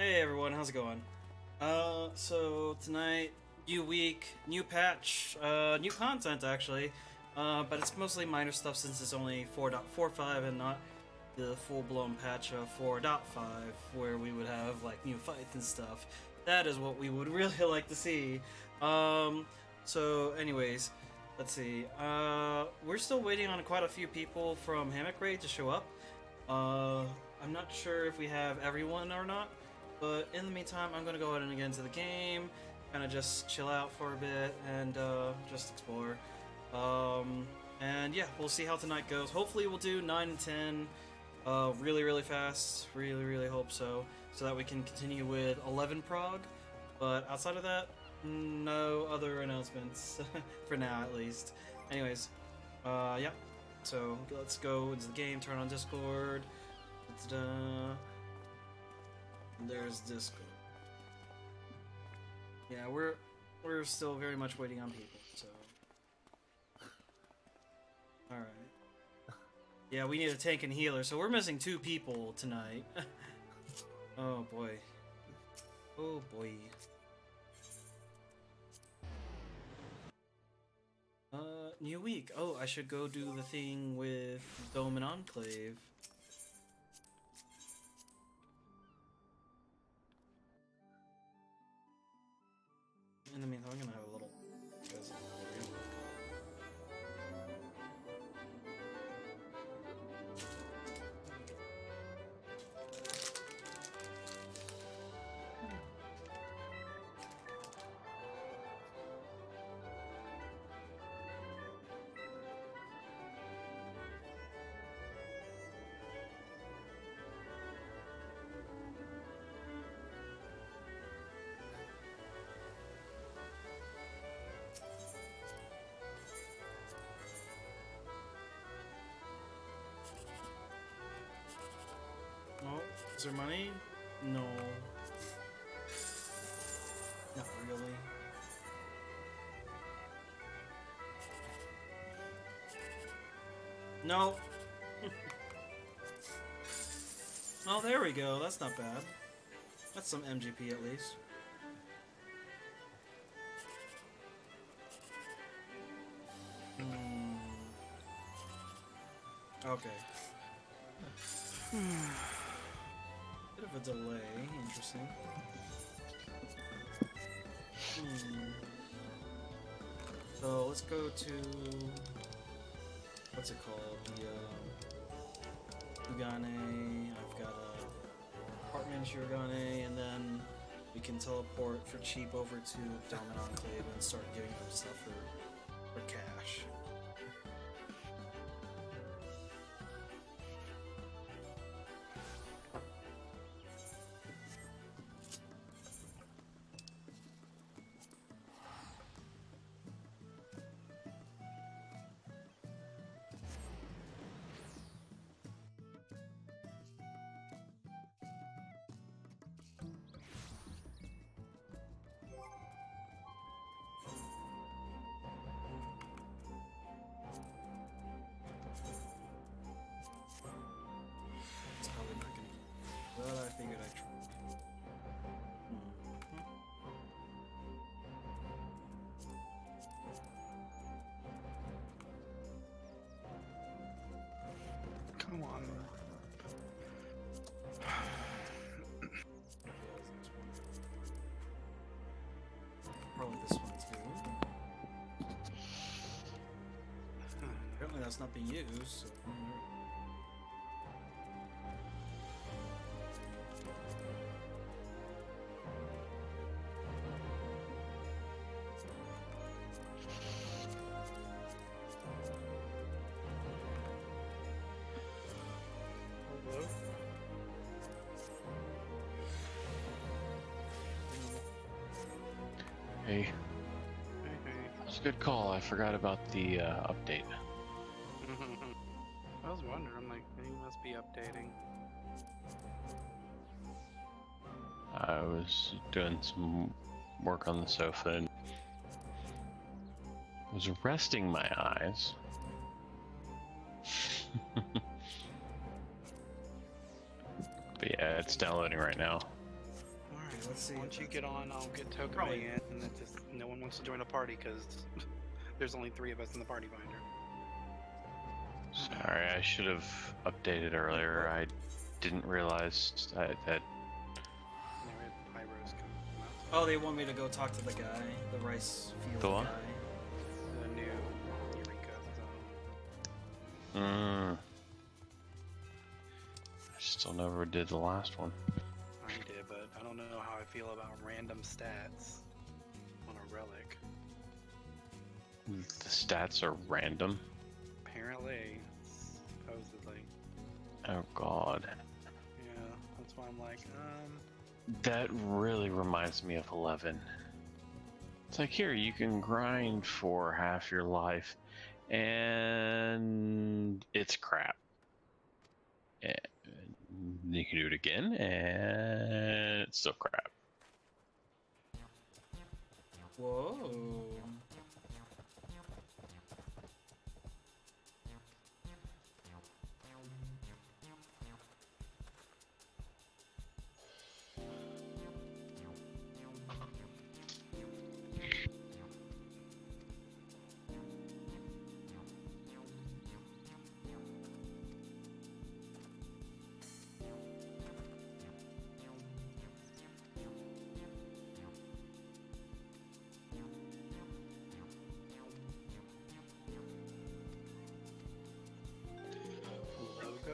Hey everyone, how's it going? So tonight, new week, new patch, new content actually, but it's mostly minor stuff since it's only 4.45 and not the full-blown patch of 4.5 where we would have like new fights and stuff. That is what we would really like to see. So anyways, let's see. We're still waiting on quite a few people from Hammock Raid to show up. I'm not sure if we have everyone or not. But in the meantime, I'm going to go ahead and get into the game, kind of just chill out for a bit, and just explore. And yeah, we'll see how tonight goes. Hopefully we'll do 9 and 10 really, really fast. Really, really hope so. So that we can continue with 11 prog. But outside of that, no other announcements, for now at least. Anyways, yeah. So let's go into the game, turn on Discord. Ta-da. There's Discord. Yeah, we're still very much waiting on people, so. Alright. Yeah, we need a tank and healer, so we're missing 2 people tonight. Oh boy. Oh boy. New week. Oh, I should go do the thing with Dome and Enclave. In the meantime, I'm gonna have a little. Oh, is there money? No. Not really. No. Oh, there we go. That's not bad. That's some MGP at least. Okay. Bit of a delay. Interesting. So let's go to what's it called? The Ugane. I've got a apartment in Shirogane, and then we can teleport for cheap over to Dominant Enclave and start giving them stuff for cash. But I figured I'd try. Come on. Probably this one too. Apparently that's not being used. So. Hey. That's a good call. I forgot about the update. I was wondering, I'm like, he must be updating. I was doing some work on the sofa and was resting my eyes. But yeah, it's downloading right now. let's see. Once you get on, I'll get token Probably. in, and it's just no one wants to join a party because there's only 3 of us in the party finder. Sorry, I should have updated earlier. I didn't realize that. Yeah, we had Pyros come out. Oh, they want me to go talk to the guy, the rice field The what? guy. The new Eureka zone. I still never did the last one. I did, but I don't know how I feel about random stats on a relic. The stats are random. Apparently, supposedly. Oh god. Yeah, that's why I'm like, That really reminds me of 11. It's like, here, you can grind for half your life, and it's crap. And you can do it again, and it's still crap. Whoa.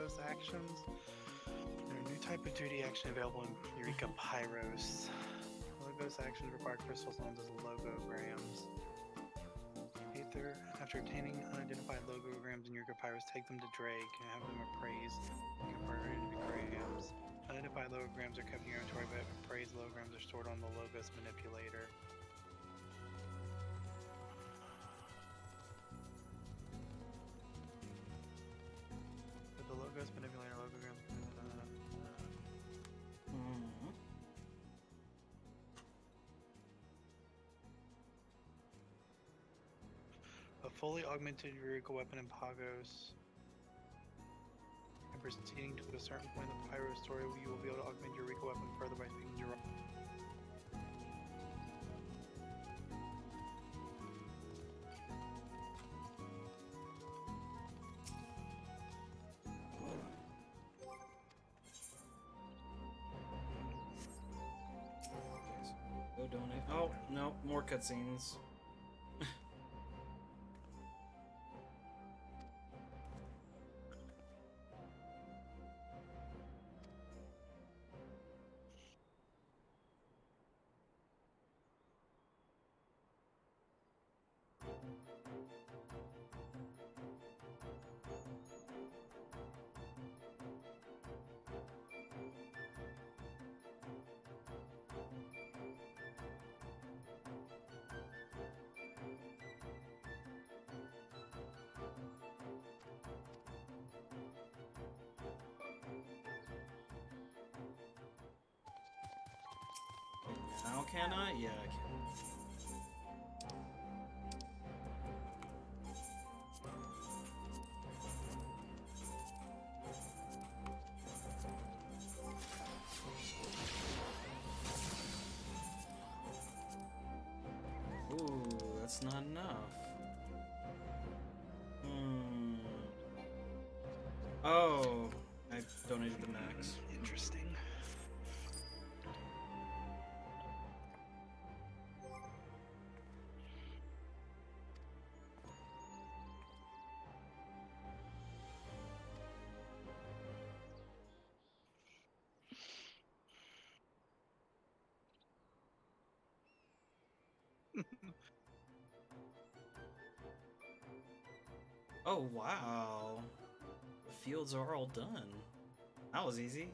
logos actions. They're a new type of duty action available in Eureka Pyros. Logos actions require crystal stones as logograms. Aether, after obtaining unidentified logograms in Eureka Pyros, take them to Drake and have them appraised. Converted into grams. Unidentified logograms are kept in your inventory, but appraised logograms are stored on the logos manipulator. The logos manipulator logograms. Mhm. A fully augmented Eureka weapon in Pagos. And proceeding to a certain point in the Pyro story, you will be able to augment your Eureka weapon further by using your. Go donate. Oh, no, more cutscenes. Now can I? Yeah, I can. Ooh, that's not enough. Oh, I donated the max. Interesting. Oh, wow. The fields are all done. That was easy.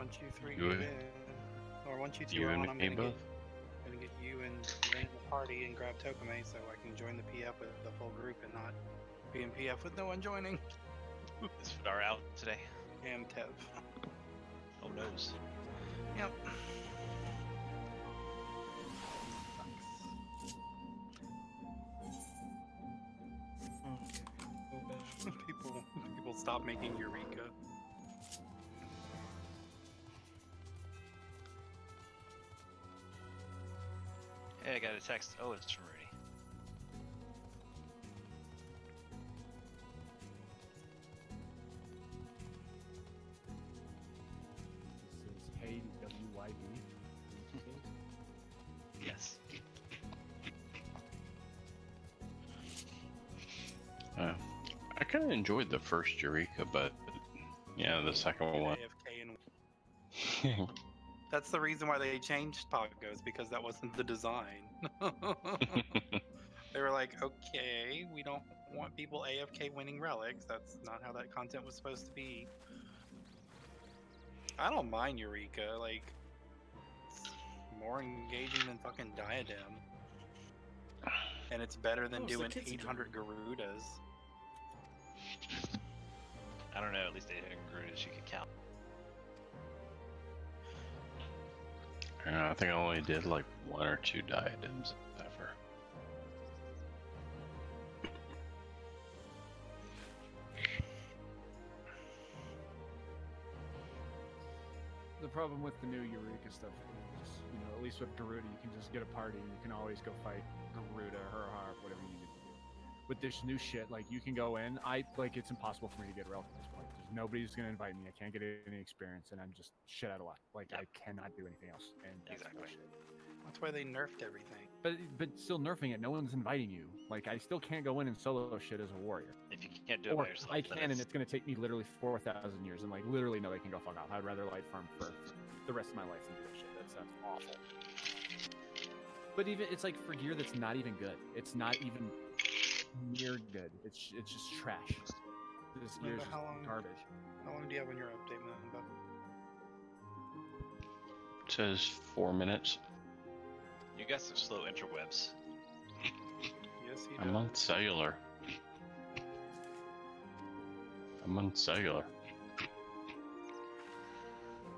Once you three You get and- in, or once you two You are and on, I'm me gonna both. get you and Lynn in the party and grab Tokame so I can join the PF with the full group and not be in PF with no one joining. Is Fedar out today? And Tev. Oh noes. Yep. Okay. Go back. People stop making Eureka. Hey, I got a text. Oh, it's from Rudy. This is Hey WYD. Yes. I kind of enjoyed the first Eureka, but yeah, the second one. AFK and that's the reason why they changed Pagos, because that wasn't the design. They were like, okay, we don't want people AFK winning relics. That's not how that content was supposed to be. I don't mind Eureka, like, it's more engaging than fucking Diadem. And it's better than Oh, it's the doing kids again. 800 Garudas. I don't know. At least 800 Garudas you could count. I think I only did like 1 or 2 diadems ever. The problem with the new Eureka stuff is, you know, at least with Garuda, you can just get a party and you can always go fight Garuda, her harp, whatever you need to do. With this new shit, like, you can go in, it's impossible for me to get relic at this point. Nobody's gonna invite me, I can't get any experience, and I'm just shit out of luck. Like, Yep. I cannot do anything else, and that's Exactly. bullshit. That's why they nerfed everything. But still nerfing it, no one's inviting you. Like, I still can't go in and solo shit as a warrior. If you can't do it Or by yourself, I then can, and it's gonna take me literally 4,000 years, and like literally nobody can go fuck off. I'd rather light farm for the rest of my life than do that shit. That sounds awful. But even it's like for gear that's not even good. It's not even near good. It's just trash. This gear is Remember how long- garbage. How long do you have on your update, Mamba? It says 4 minutes. You got some slow interwebs. Yes, he I'm does. on cellular. I'm on cellular.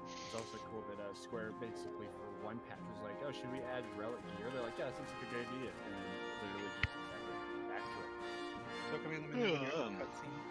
It's also cool that Square basically for one patch was like, oh, should we add relic gear? They're like, yeah, that seems like a good idea, and then literally just never back to it. Took me in the middle of your Yeah. cutscene.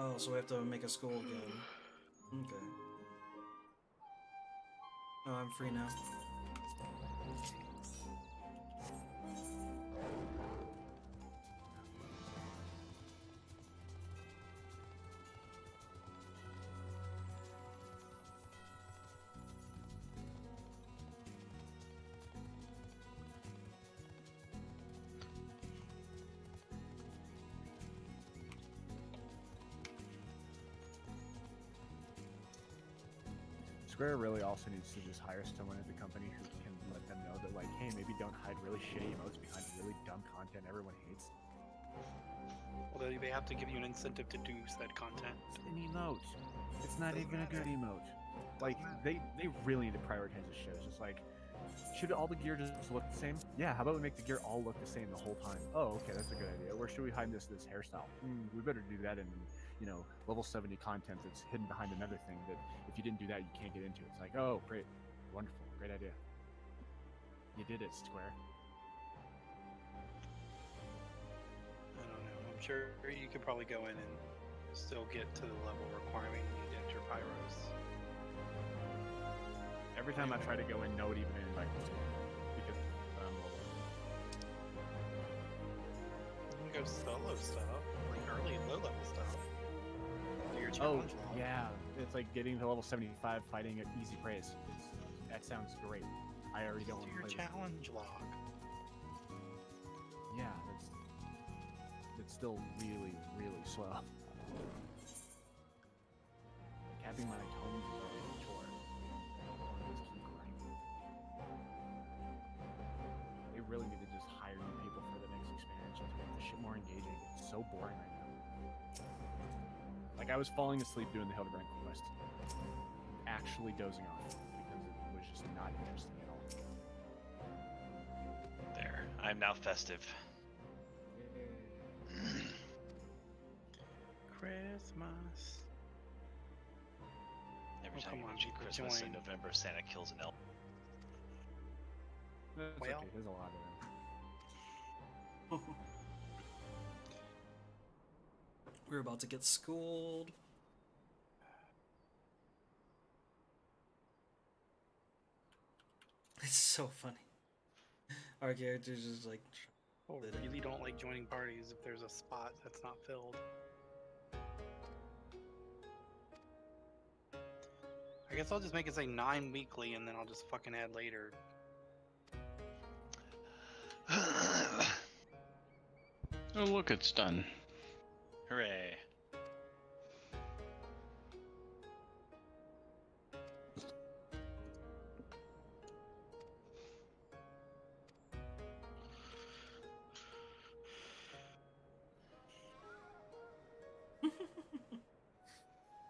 Oh, so we have to make a school again. Okay. Oh, I'm free now. Square really also needs to just hire someone at the company who can let them know that, like, hey, maybe don't hide really shitty emotes behind really dumb content everyone hates. Well, they have to give you an incentive to do said content. It's an emote. It's not Doesn't even a good matter. emote. Like, they really need to prioritize this shit. It's just like, should all the gear just look the same? Yeah, how about we make the gear all look the same the whole time? Oh, okay, that's a good idea. Where should we hide this hairstyle? We better do that in, you know, level 70 content that's hidden behind another thing that if you didn't do that, you can't get into. It's like, oh, great, wonderful, great idea. You did it, Square. I don't know. I'm sure you could probably go in and still get to the level requiring you to enter Pyros. Every time I try to go in, nobody even invites me because I'm low. You can go solo stuff, like early and low level stuff. Do your Oh, challenge log. yeah. It's like getting to level 75 fighting at easy praise. That sounds great. I already don't Do want to your play this. challenge log. Yeah, it's still really, really slow. Capping my tomes is already a chore. Just keep grinding. They really need to just hire new people for the next expansion to make the shit more engaging. It's so boring right now. Like, I was falling asleep doing the Hildebrand quest. Actually dozing off because it was just not interesting at all. There. I'm now festive. Christmas. Every Oh, time come you on, mention people, Christmas in join. November, Santa kills an elf. That's Well. okay, there's a lot of them. We're about to get schooled. It's so funny. Our characters just like. People really don't like joining parties if there's a spot that's not filled. I guess I'll just make it say 9 weekly and then I'll just fucking add later. Oh, look, it's done. Hooray.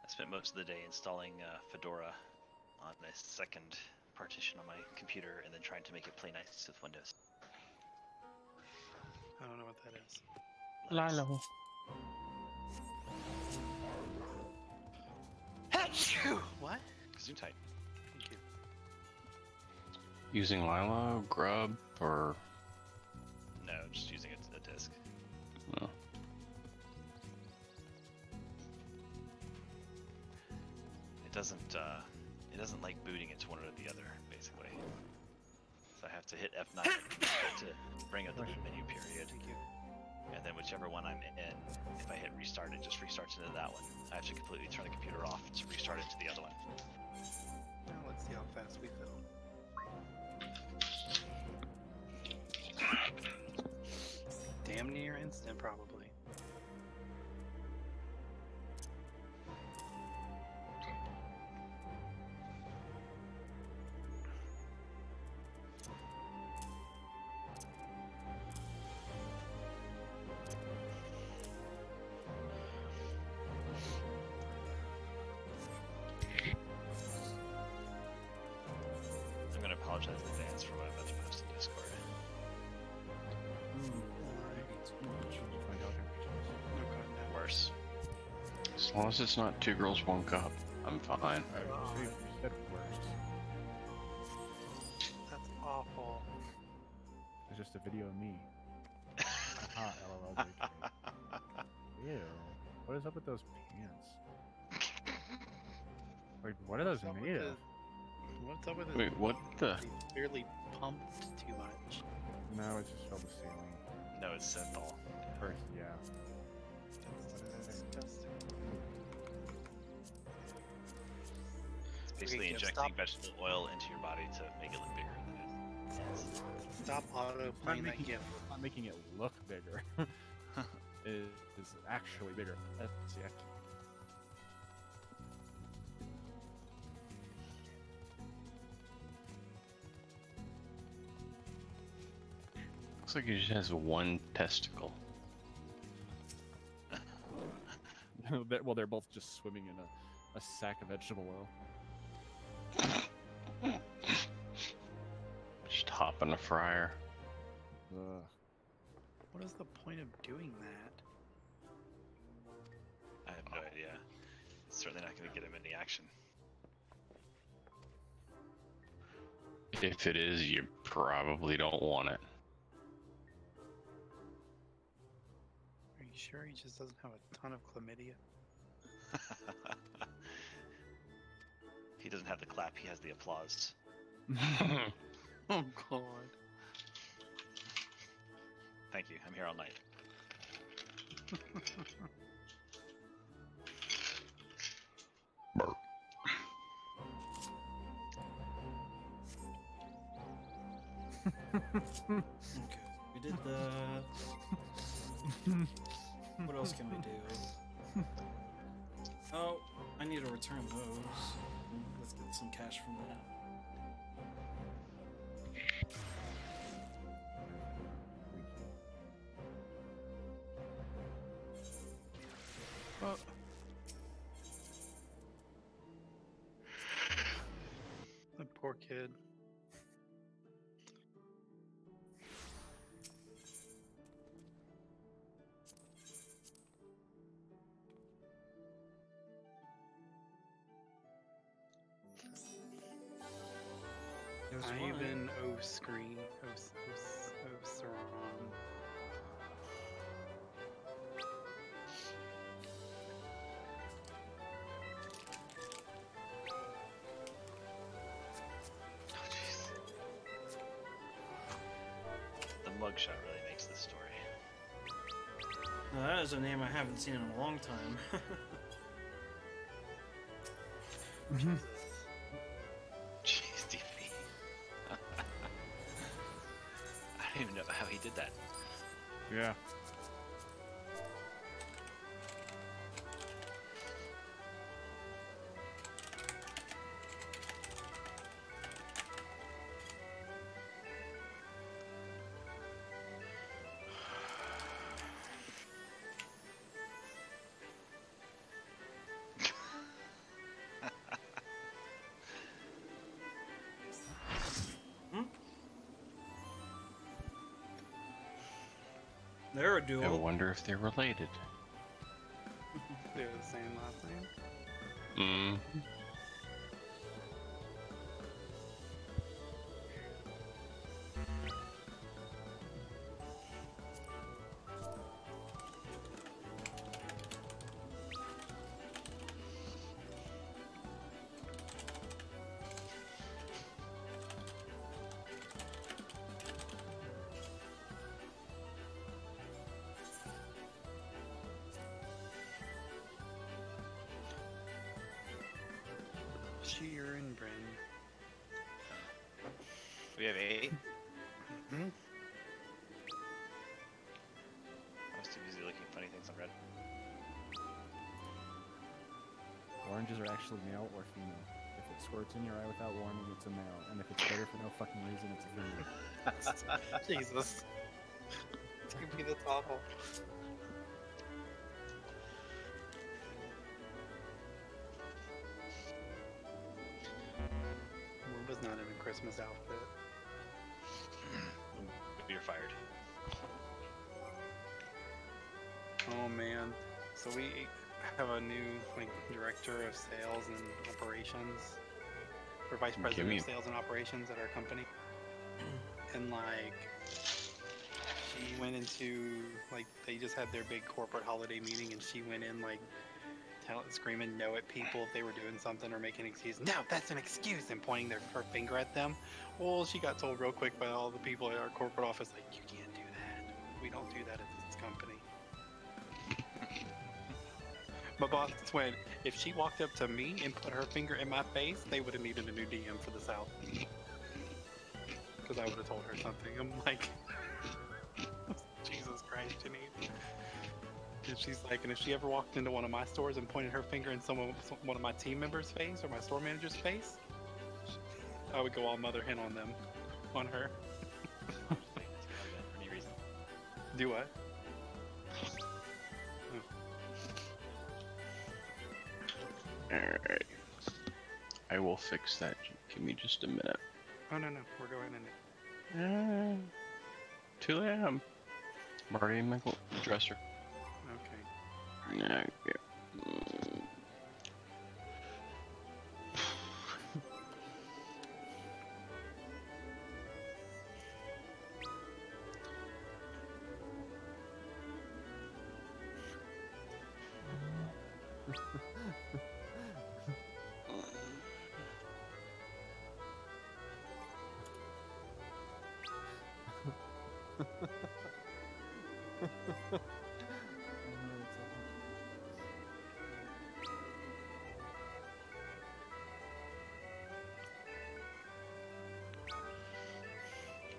I spent most of the day installing Fedora on a second partition on my computer and then trying to make it play nice with Windows. I don't know what that is. Lilo. Achoo! What? Gesundheit. Thank you. Using Lilo, Grub, or No, just using a disk. no? It doesn't like booting into one or the other, basically. So I have to hit F9 to bring up the menu period. Thank you. And then whichever one I'm in, if I hit restart, it just restarts into that one. I have to completely turn the computer off to restart it to the other one. Now let's see how fast we fill. Damn near instant, probably. I'm going to apologize in advance for what I'm about to post in Discord. No contact. Worse. As long as it's not 2 girls, 1 cup, I'm fine. Alright, so you said worst. That's awful. It's just a video of me. Haha, LOL, JK. Ew. What is up with those pants? Like, what are those What's up made with of? What's up with it? Wait, what the? They barely pumped too much. No, it's just filled with saline. No, it's synthol. First, yeah. That's disgusting. It's basically Okay, injecting stop. vegetable oil into your body to make it look bigger than it is. Stop auto playing that GIF. Not making it look bigger. It is actually bigger. That's yeah. Looks like he just has 1 testicle. Well, they're both just swimming in a sack of vegetable oil. Just hop in a fryer. Ugh. What is the point of doing that? I have no idea. It's certainly not going to get him any action. If it is, you probably don't want it. Are you sure he just doesn't have a ton of chlamydia? He doesn't have the clap, he has the applause. Oh god. Thank you, I'm here all night. Burp. Okay, we did that. What else can we do? Oh, I need to return those. Let's get some cash from that. Oh. The poor kid. There's one. Ivan O'Screen. O'Saron. The mugshot really makes this story. Now, that is a name I haven't seen in a long time. Jeez, DP. I don't even know how he did that. Yeah. They're a I duel. wonder if they're related. They have the same last name. Sheer and Bryn. We have 8. Hmm? I was too busy looking at funny things on Reddit. Oranges are actually male or female. If it squirts in your eye without warning, it's a male. And if it's bitter for no fucking reason, it's a female. Jesus. It's gonna be that's awful. Moomba's not in a Christmas outfit. You're fired. Oh man. So we have a new director of sales and operations. Or vice president me- of sales and operations at our company. And she went into they just had their big corporate holiday meeting and she went in screaming no at people if they were doing something or making an excuse. No, that's an excuse, and pointing her finger at them. Well, she got told real quick by all the people at our corporate office, you can't do that. We don't do that at this company. My boss went, if she walked up to me and put her finger in my face, they would have needed a new DM for the South. Because I would have told her something. I'm like, Jesus Christ, Janine. And she's like, and if she ever walked into one of my stores and pointed her finger in one of my team members' face or my store manager's face, I would go all mother hen on them, on her. For any reason. Do what? Alright. I will fix that. Give me just a minute. Oh no, we're going in it. 2 a.m. I'm already in my dresser. Okay. Okay.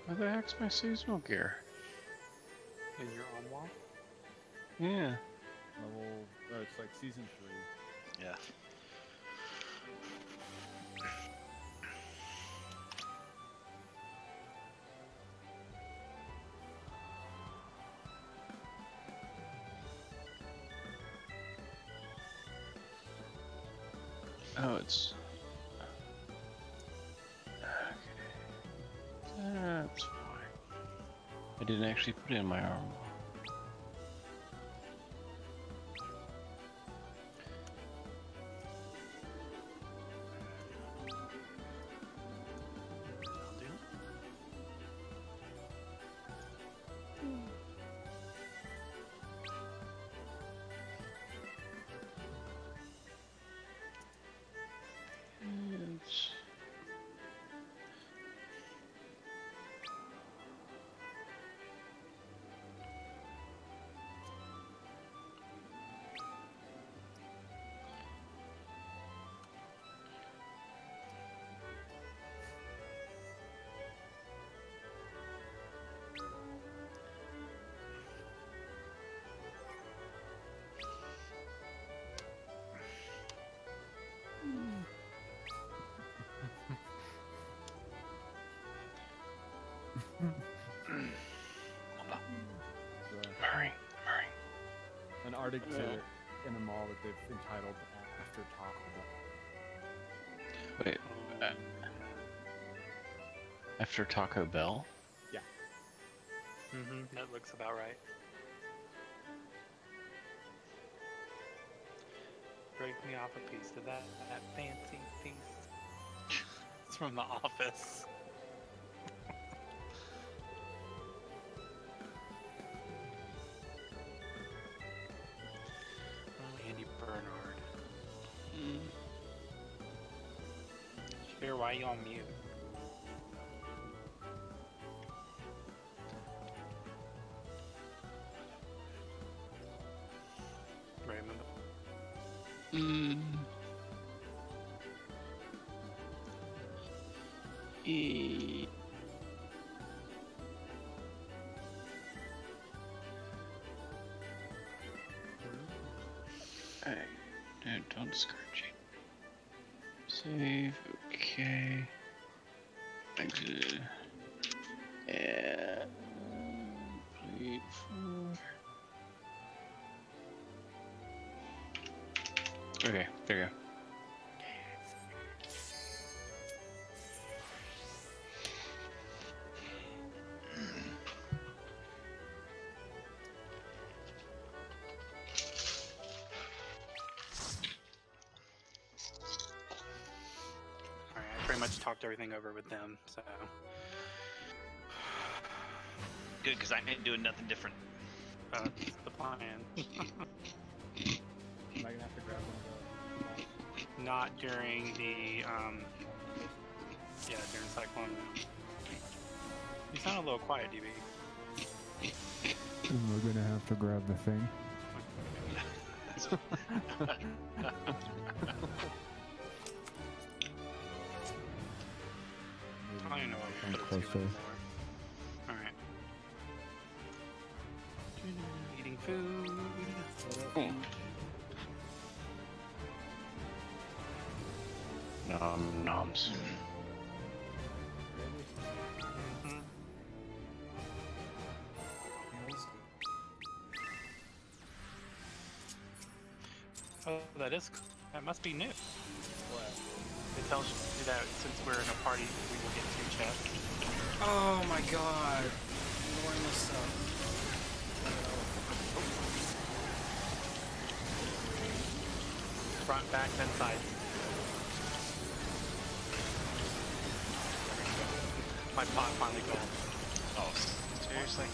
Where the heck's my seasonal gear? And you're on wall? Yeah. like season 3. Yeah. Oh, it's. Okay. That's fine. I didn't actually put in my arm. I'll do. It's... Hurry, hurry. An art exhibit in a mall that they've entitled After Taco Bell. Wait, after Taco Bell? That looks about right. Break me off a piece of that fancy piece. It's from The Office. Oh, Andy Bernard. Sure, why you on mute? Raymond. Hey, dude, don't discourage it. Save, okay. Exit. Yeah. Complete 4. Okay, there you go. Alright, I pretty much talked everything over with them, so. Good, because I ain't doing nothing different. That's the plan. Am I gonna have to grab one of the... Not during the, yeah, during Cyclone round. You sound a little quiet, DB. We're gonna have to grab the thing. I don't even know what we Come put it to closer. anymore. Alright. Eating food. Noms. Mhm. Oh, that must be new. What? It tells you that since we're in a party, we will get 2 chests. Oh my god. Ignoring this stuff. Front, back, then side. My pot finally gone. Oh, seriously?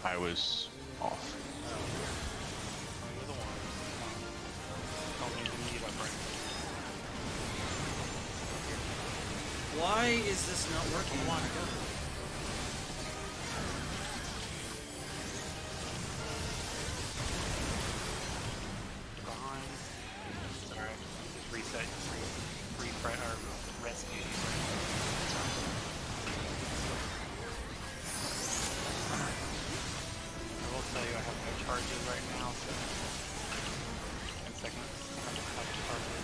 I was off. You're the one. Don't need to meet up right Why is this not working? Gone. Sorry. Just reset. Refresh or rescue. I will tell you I have no charges right now, 10 seconds. How to target.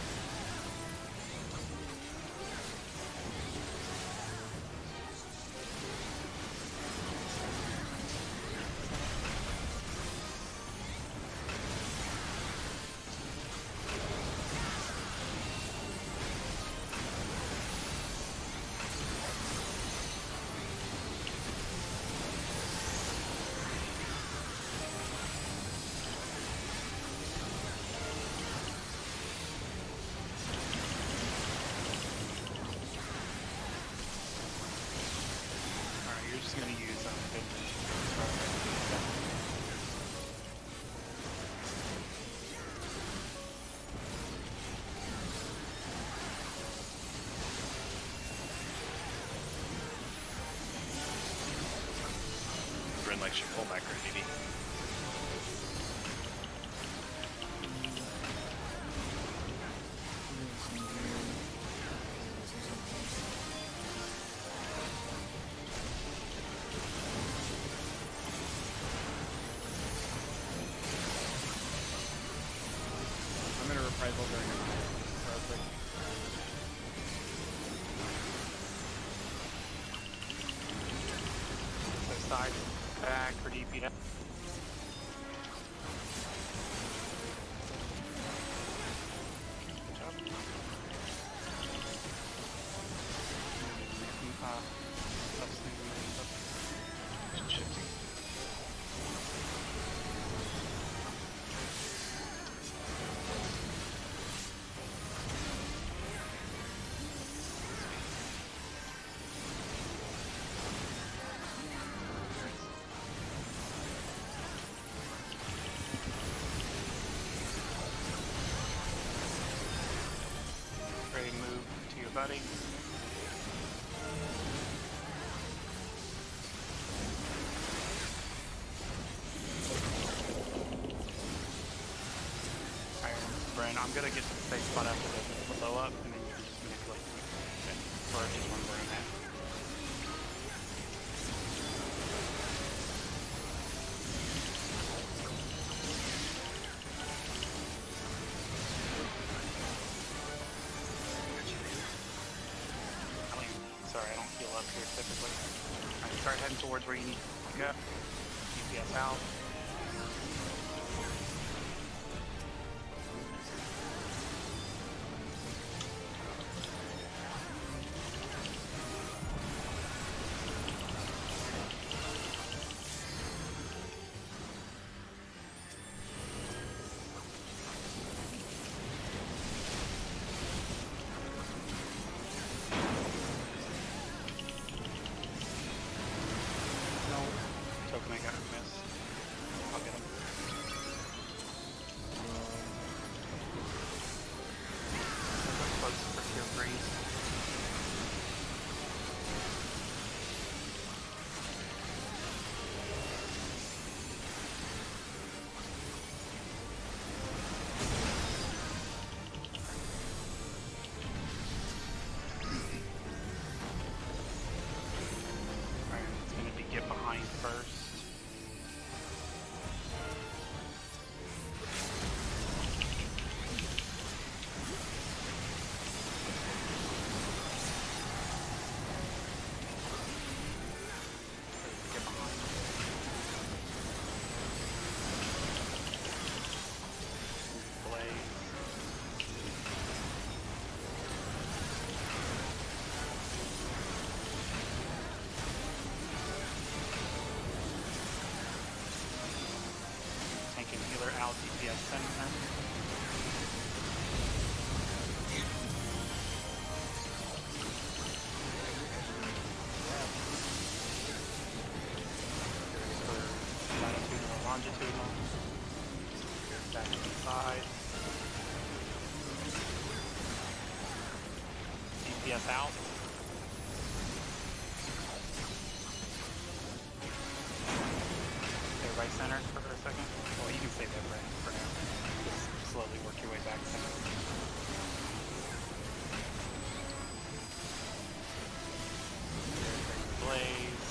You're just going to use Vengeance. Ren like should pull back or maybe. I'm gonna reprisal during the night. Real quick. So side, back, for DP down. Good job. Shifting. Ready to move to your buddy. Alright, Brian, I'm gonna get to the safe spot after the blow up, and then you can just manipulate me. Okay. Or just one burn that. Sorry, I don't heal up here typically. Alright, start heading towards where you need to go. GPS out. Token I got a miss. I'll get him. Close for your breeze. Alright, it's gonna be get behind first. Healer out, DPS center. Latitudinal, longitudinal. Back to the side. DPS out. Right center for a second. Well, you can save that for now. Just slowly work your way back center. Blaze.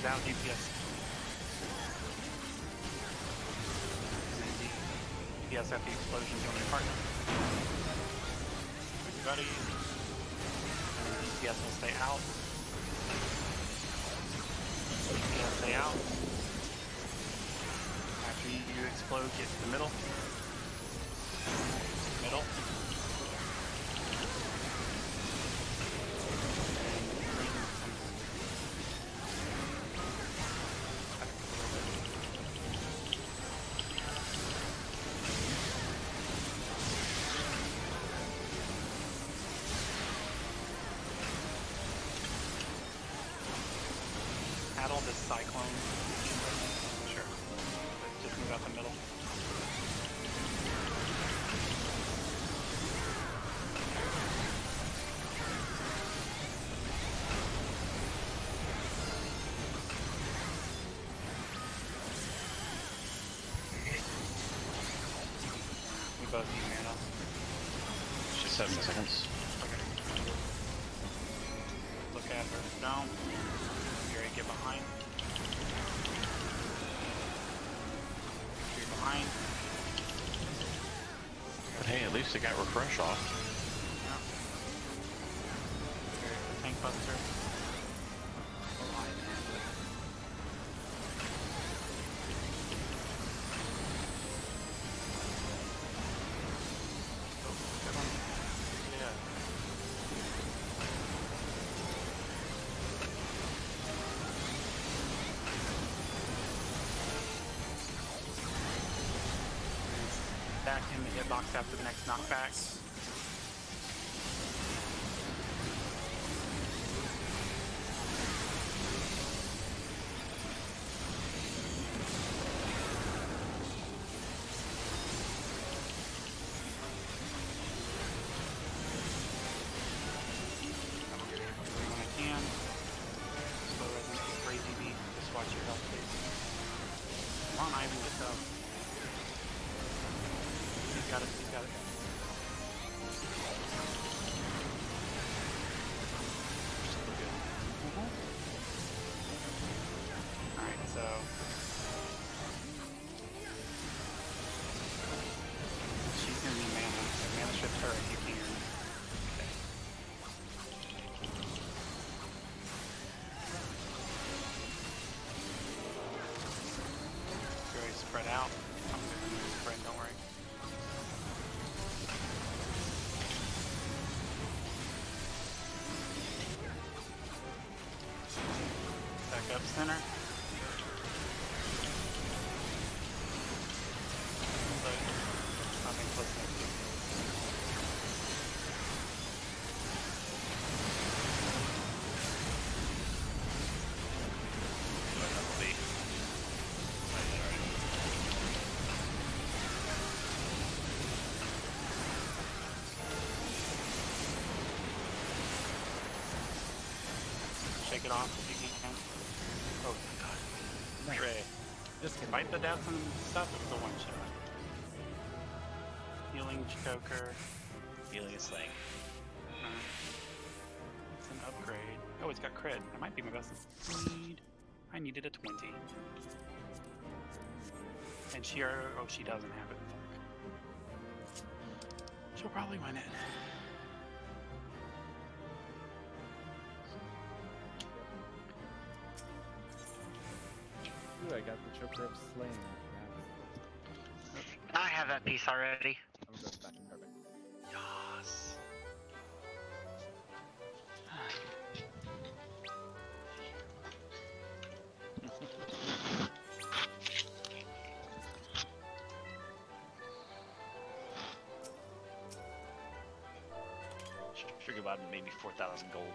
is out DPS. And then DPS at the explosion. Do you want me to partner? Everybody. And then DPS will stay out. DPS stay out. After you explode, get to the middle. Middle. Paddle this cyclone. Sure. Just move out the middle. We both need mana. Just 7 seconds. Okay. Look at her. No. Fury, get behind. You're behind. But hey, at least it got refresh off. Yeah. Fury, tank buster. Behind. Oh, good one. Yeah. Back in the hitbox after the next knockback. When I can. Slow resonate with crazy beat. Just watch your health, please. Come on, Ivan, get up. He's got it, he's got it. Alright, so... she's gonna need mana, so mana shift her if you can. Okay. Very spread out. I'm gonna move spread, don't worry. Back up center. Nothing close enough to shake it off if you can. Oh god. Nice. Trey. Just kidding. Fight the death and stuff, it was a one shot. Healing choker. Feeling is like It's an upgrade. Oh, it's got crit. That might be my best speed. I needed a 20. And she, oh, she doesn't have it. Fuck. She'll probably win it. Ooh, I got the choker of slain. I have that piece already. I'm going back and perfect. Yas. Sugar bottom made me 4,000 gold.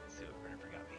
Let's see what Brenner got me.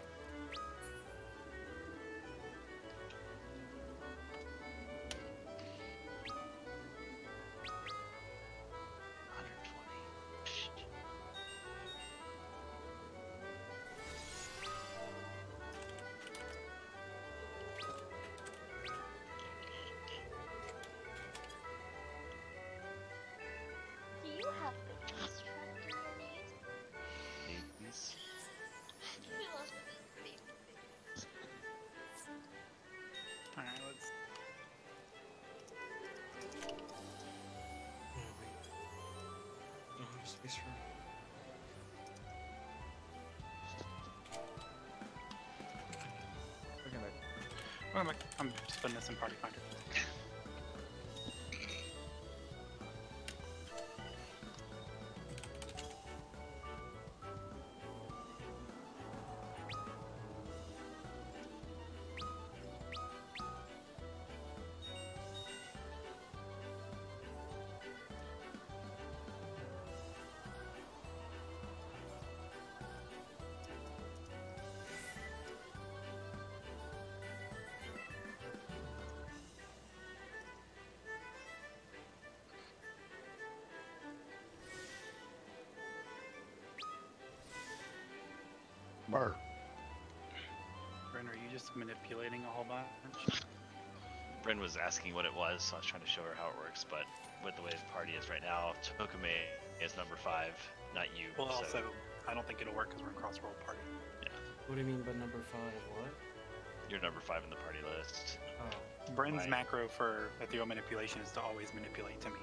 I'm just putting this in Party Finder. Mark. Bren, are you just manipulating a whole bunch? Bryn was asking what it was, so I was trying to show her how it works, but with the way the party is right now, Tokame is number 5, not you. Well, so, also, I don't think it'll work because we're in cross-roll party. What do you mean by number 5? What? you're number 5 in the party list. Oh. Bren's Right. macro for ethereal manipulation is to always manipulate to me.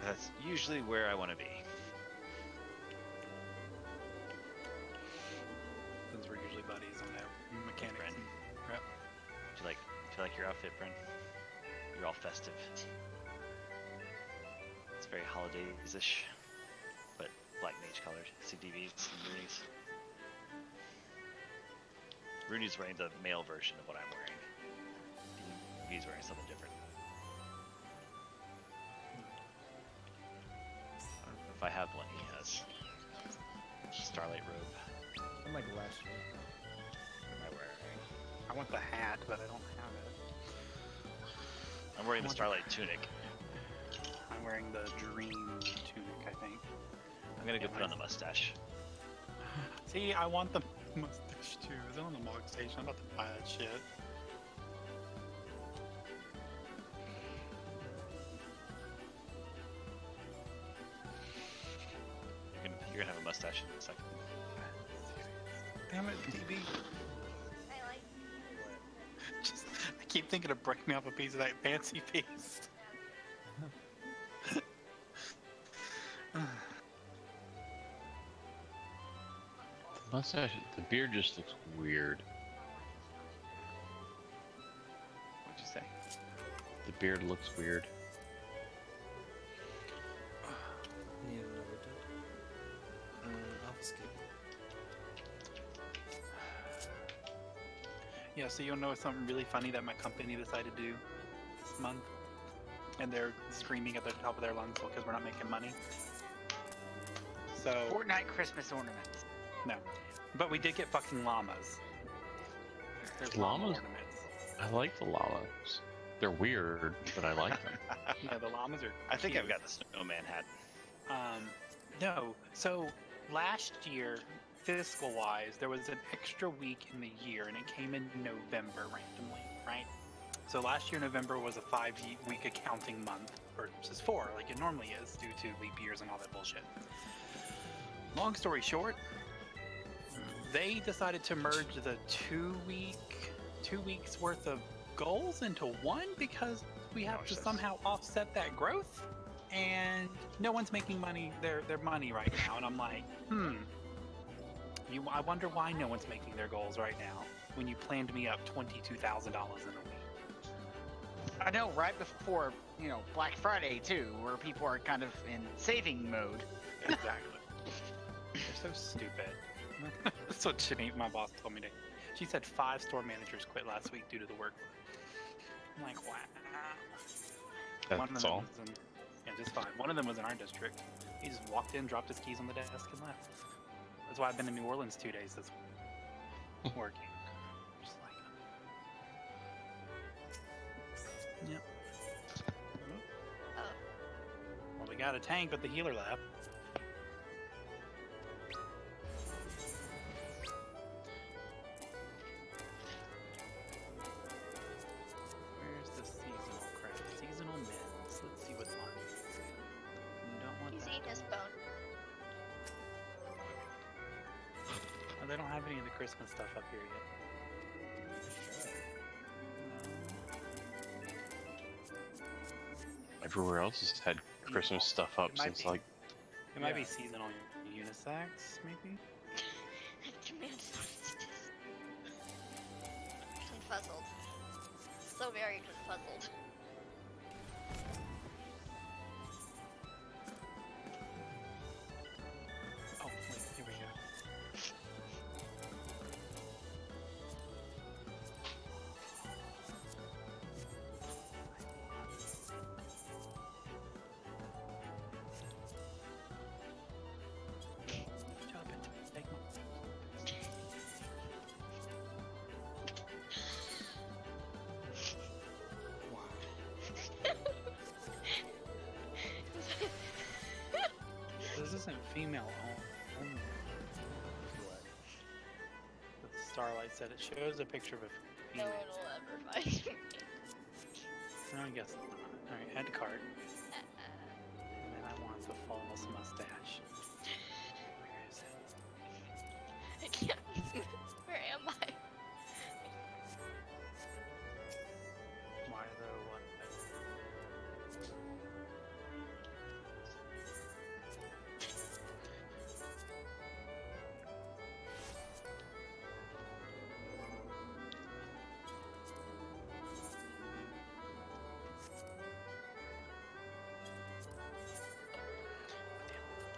That's usually where I want to be. Since we're usually buddies on that mechanics. Bren. And rep. Do you like your outfit, Bryn? You're all festive. It's very holidays-ish, but black mage colored. CDVs and Rooney's. Rooney's wearing the male version of what I'm wearing. He's wearing something different. I don't know if I have one he has. Starlight robe. I'm like last year. What am I wearing? I want the hat, but I don't have it. I'm wearing the want the- Starlight tunic. I'm wearing the dream tunic, I think. I'm gonna go Yeah, put on the mustache. See, I want the mustache too. Is it on the Mog station? I'm about to buy that shit. You're gonna have a mustache in a second. Damn it, DB. I like Just, I keep thinking of breaking off a piece of that fancy piece. Mustache, the beard just looks weird. What'd you say? The beard looks weird. Yeah, never did. Obfuscate. Yeah, so you'll know something really funny that my company decided to do this month. And they're screaming at the top of their lungs because we're not making money. So, Fortnite Christmas ornaments. no. But we did get fucking llamas. There's llama Llamas? ornaments. I like the llamas. They're weird, but I like them. Yeah, the llamas are I think I've cute. got the snowman hat. No. So last year, fiscal wise, there was an extra week in the year and it came in November randomly, right? So last year, November was a 5-week accounting month versus 4, like it normally is, due to leap years and all that bullshit. Long story short, they decided to merge the 2 weeks worth of goals into one because we have to Gosh, somehow offset that growth, and no one's making money their money right now. And I'm like, I wonder why no one's making their goals right now when you planned me up $22,000 in a week. I know, right before, Black Friday too, where people are kind of in saving mode. Exactly. They're so stupid. That's what Shani, my boss, told me to. She said 5 store managers quit last week due to the workload. I'm like, wow. One of That's them all. was in, yeah, just 5. One of them was in our district. He just walked in, dropped his keys on the desk, and left. That's why I've been in New Orleans 2 days this week. Working. Just like, yep. Well, we got a tank, but the healer left. Where's the seasonal crap? Seasonal men's. Let's see what's on. Don't want he's that. eating his bone. Oh, they don't have any of the Christmas stuff up here yet. Everywhere else has had Christmas stuff up It might since be. like It might be seasonal unisex, maybe? puzzled. So very puzzled. Oh, wait, here we go. Jump into the segment. This isn't female only. But the Starlight said it shows a picture of a No female. one will ever find me. No, I guess not. Alright, add to cart. And then I want the false mustache. Where is it? I can't. Where am I? Why though? What?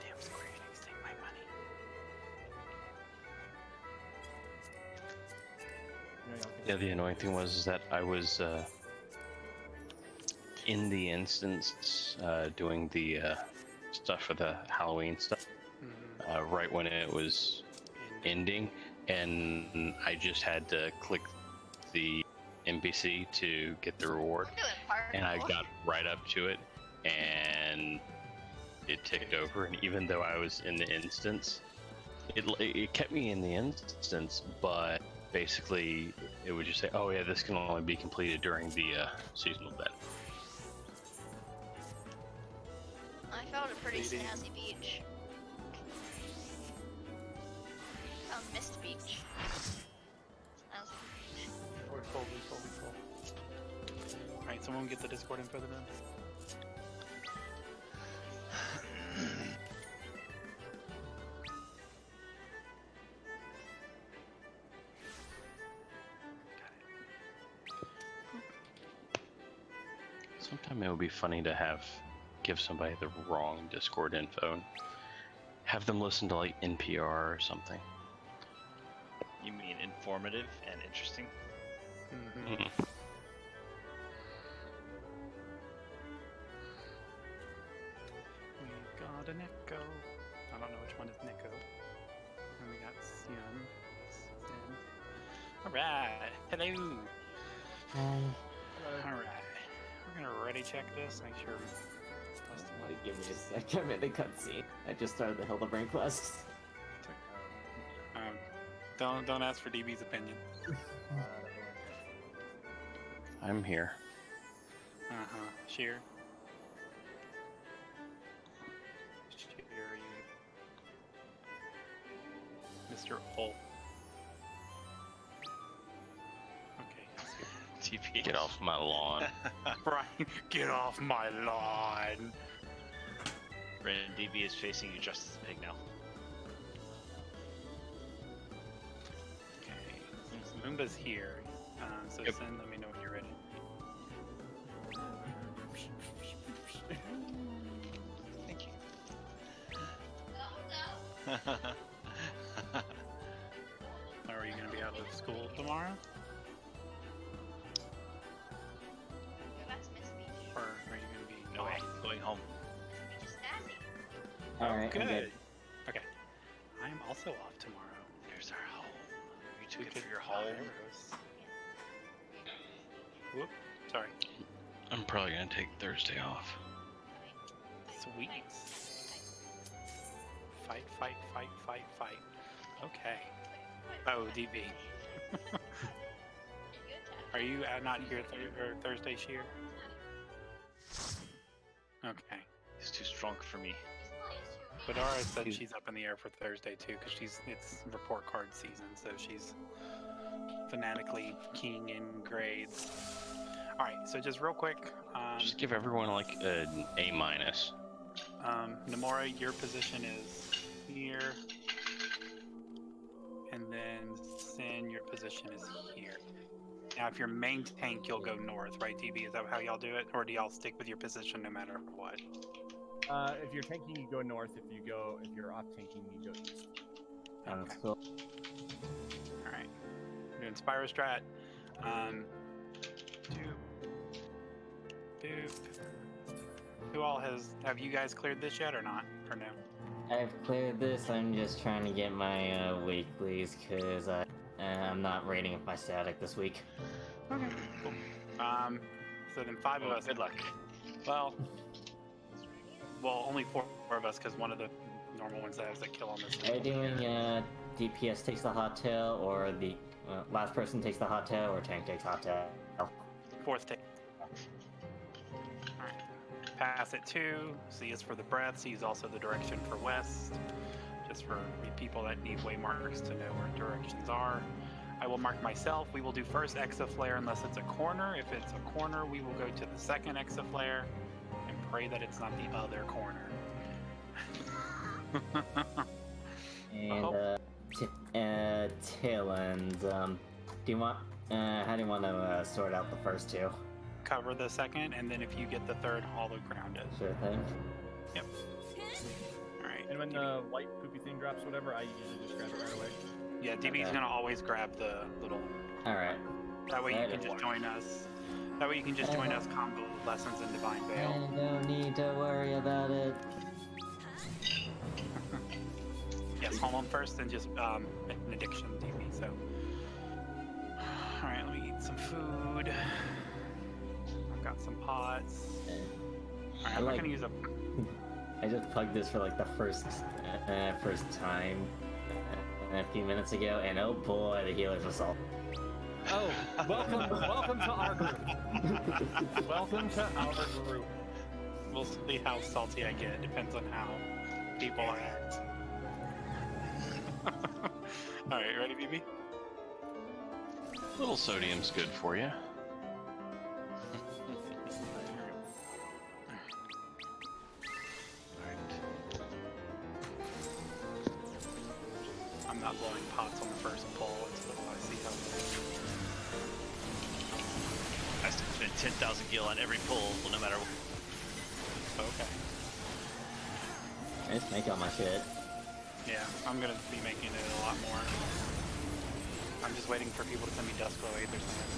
Damn Square Enix, take my money. Yeah, the annoying thing was that I was in the instance doing the stuff for the Halloween stuff right when it was ending, and I just had to click the NPC to get the reward, We're doing parkour. and I got right up to it, and it ticked over. And even though I was in the instance, it kept me in the instance, but basically it would just say, oh yeah, this can only be completed during the seasonal event. I found a pretty Bleeding. snazzy beach. Found Mist Beach. Snazzy beach. We're full. Alright, someone get the Discord info then. Sometime it would be funny to give somebody the wrong Discord info and have them listen to like NPR or something. You mean informative and interesting? Mm-hmm. Mhm. We got an Echo. I don't know which one is Nico. And we got Sin. Alright, hello. Alright. We're gonna ready check this, make sure. Give me a sec. I'm in the cutscene. I just started the Hildebrand quest. Don't ask for DB's opinion. I'm here. Sheer. Mr. Ol. Okay, he's here. TP. Get off my lawn. Brian, get off my lawn! Brandon, DB is facing you just as a pig now. Okay, so Moomba's here. So Yep. Sin, let me know when you're ready. Thank you. Are you gonna be out of school tomorrow? Go back to Mist Beach. Or are you gonna be No way. Going home. Beach is snazzy. Alright, I'm good. good. Okay. I am also off tomorrow. There's our home. You took We it could for your fly home. arrows. Whoop. Sorry. I'm probably gonna take Thursday off. Sweet. Fight. Okay. Oh, DB. Are you not here Thursday, Sheer? Okay. He's too strong for me. Badara said she's up in the air for Thursday too, because it's report card season, so she's fanatically keying in grades. All right, so just real quick, Just give everyone like an A minus. Nomura, your position is here, and then Sin, your position is here. Now, if you're main tank, you'll go north, right, DB? Is that how y'all do it? Or do y'all stick with your position no matter what? If you're tanking, you go north. If you're off tanking, you go east. Okay. So, Alright. Doing Spyro Strat. Boop. Who all have you guys cleared this yet or not? Or no? I've cleared this. I'm just trying to get my weeklies because I'm not raiding with my static this week. Okay, cool. So then 5 of us. Good luck. Well, only 4 of us because one of the normal ones that has that kill on this. Are you doing DPS takes the hot tail, or the last person takes the hot tail, or tank takes hot tail? 4th take. Alright. Pass it 2. C is for the breath. C is also the direction for west. Just for people that need way markers to know where directions are. I will mark myself. We will do first exaflare unless it's a corner. If it's a corner, we will go to the second exaflare and pray that it's not the other corner. And tail end. Do you want? How do you want to sort out the first 2? Cover the second, and then if you get the third, hollow ground it. Sure thing. Yep. All right. And when the white poopy thing drops, whatever, I usually just grab it right away. Yeah, DB's Okay. gonna always grab the little. All right. That way you That can is just one. join us. That way you can just join us combo lessons in Divine I Veil. don't need to worry about it. Yes, Hollow first, then just an addiction DB. So. All right, let me eat some food. I've got some pots. All right, I'm not like- gonna use a. I just plugged this for like the first time a few minutes ago, and oh boy, the healer's assault. Oh, welcome to our group. Welcome to our group. We'll see how salty I get. Depends on how people act. All right, ready, BB? A little sodium's good for you. I'm not blowing pots on the first pull until I see how it is. I spend 10,000 gil on every pull, no matter what. Okay. I just make all my shit. Yeah, I'm gonna be making it a lot more. I'm just waiting for people to send me Duskglow 8 or something.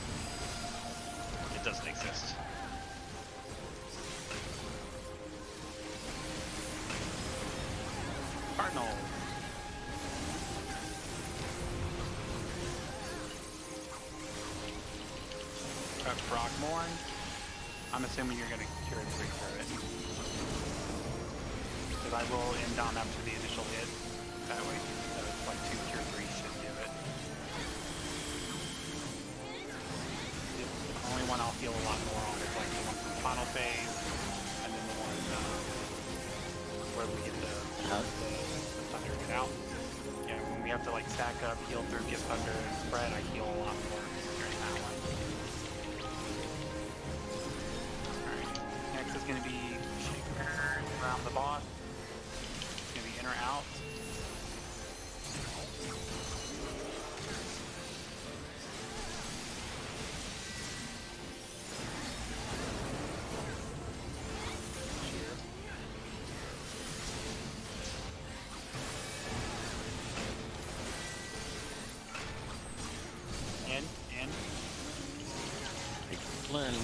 It doesn't exist. Cardinal. Brockmorn. I'm assuming you're gonna cure 3 for it. Because I will end on after the initial hit. That way, so it's like 2 cure 3 should do it. The only one I'll heal a lot more on is like the one from Final Phase, and then the one where we get the Thunder get out. Yeah, when we have to like stack up, heal through, get Thunder, and spread, I heal a lot more during that one. Alright, next is going to be Shaker around the boss. It's going to be in or out. In. Flynn.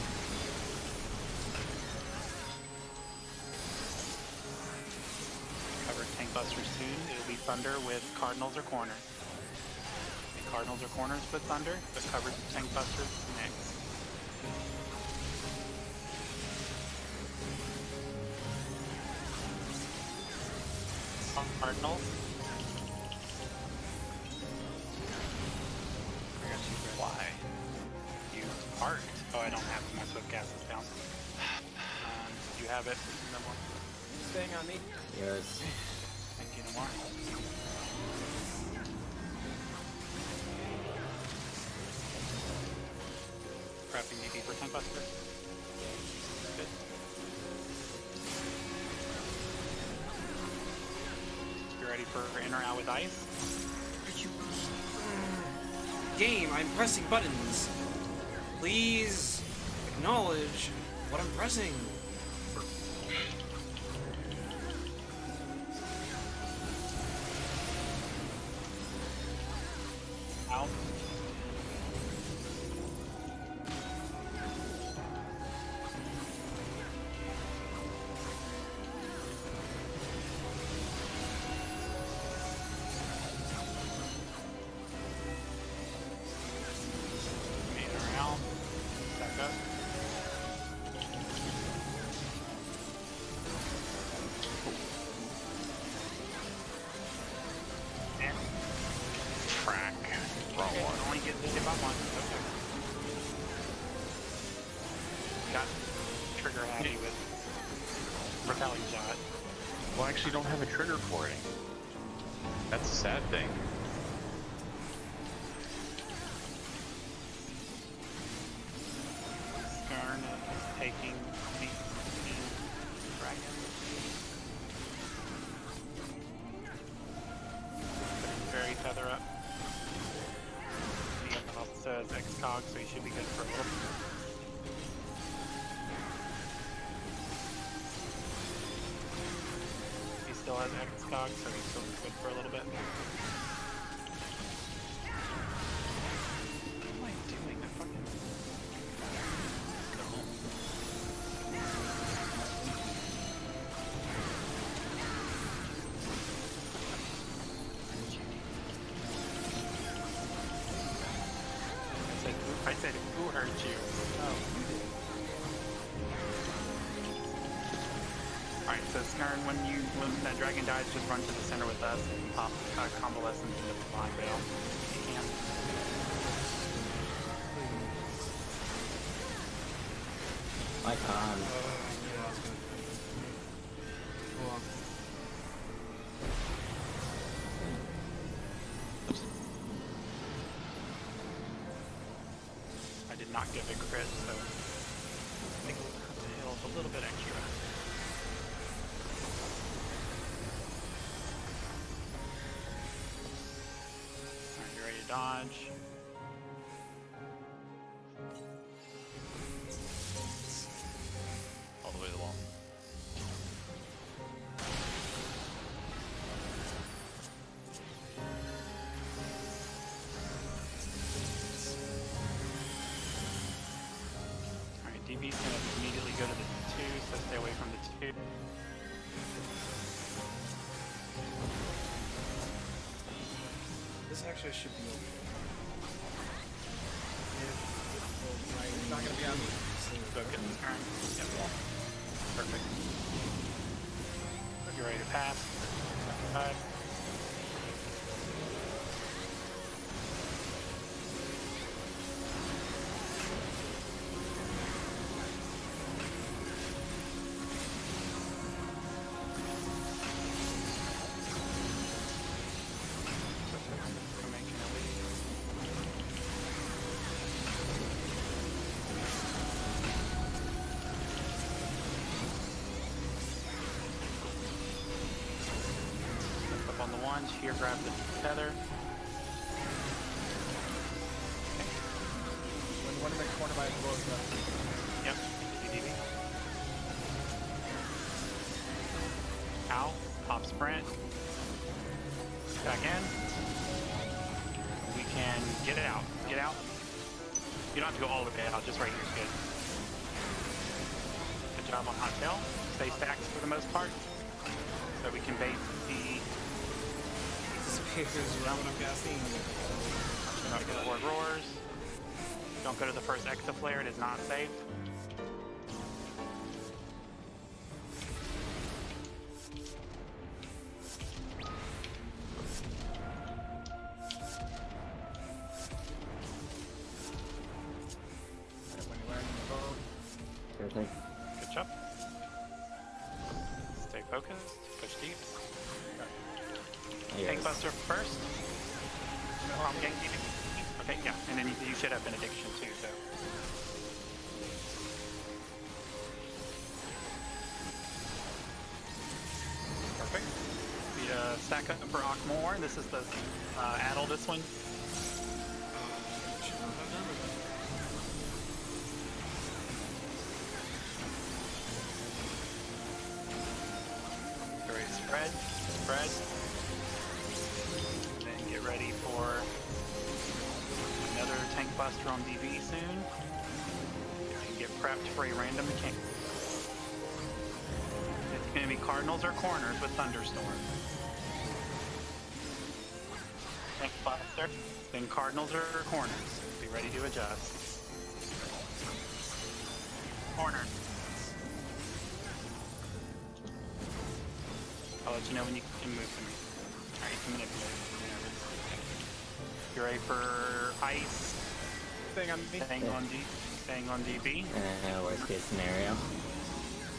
Cover Tank Buster soon. It'll be Thunder with Cardinals or Corners. The Cardinals or Corners with Thunder, but covered Tank Buster next. Cardinals. I got you. Why? You parked. Oh, I don't have my swift gas is down. You have it. No more. Staying on me. Yes. Thank you, no more. Prepping DP for Tank Buster. Good. You ready for in or out with ice? Game, I'm pressing buttons. Please acknowledge what I'm pressing. Ow. Made around. Back up. And Crack. Wrong okay, one. only get hit by one. Okay. Got trigger happy with repelling shot. Well, I actually don't have a trigger for it. That's a sad thing. Skarn is taking the dragon. Putting Fairy Feather up. He also has X-Cog, so he should be good for a little bit. He still has X-Cog, so he's still good for a little bit. What am I doing? I fucking... Go home. I said, who hurt you? Oh, you did. Alright, so Skarn, when that dragon dies, just run to the center with us and pop convalescence into the Divine Veil. If you can. I can't. I did not give a crit, so I think we'll have to heal a little bit extra. Alright, you ready to dodge? All the way to the wall. Alright, DB's gonna immediately go to the 2, so stay away from the 2. This actually should be okay. It's not gonna be on me. So get this turn. Yep. Perfect. You're ready to pass. 5. Up on the 1, here grab the feather. One in the corner by the boat. Yep, DB. Ow, pop sprint. Back in. We can get it out. Get out. You don't have to go all the way out, just right here is good. Good job on Hot Tail. Stay stacked for the most part. So we can bait the Disappears around what I'm casting. Don't go to Lord Roars. Don't go to the first Exaflare, it is not safe. When you land in the boat. Sure thing. Good job. Stay focused, push deep. Yes. Tank Buster first. Gang DB. Okay, yeah, and then you should have Benediction too, so. Perfect. We stack up for Akmor. This is the Addle, this one. Should not have done on DB soon. And get prepped for a random mechanic. It's going to be Cardinals or corners with Thunderstorm. Next Buster. Then Cardinals or corners. Be ready to adjust. Corner. I'll let you know when you can move to me. Alright, you can manipulate. You ready for ice? Staying on me. Staying on DB. Worst case scenario.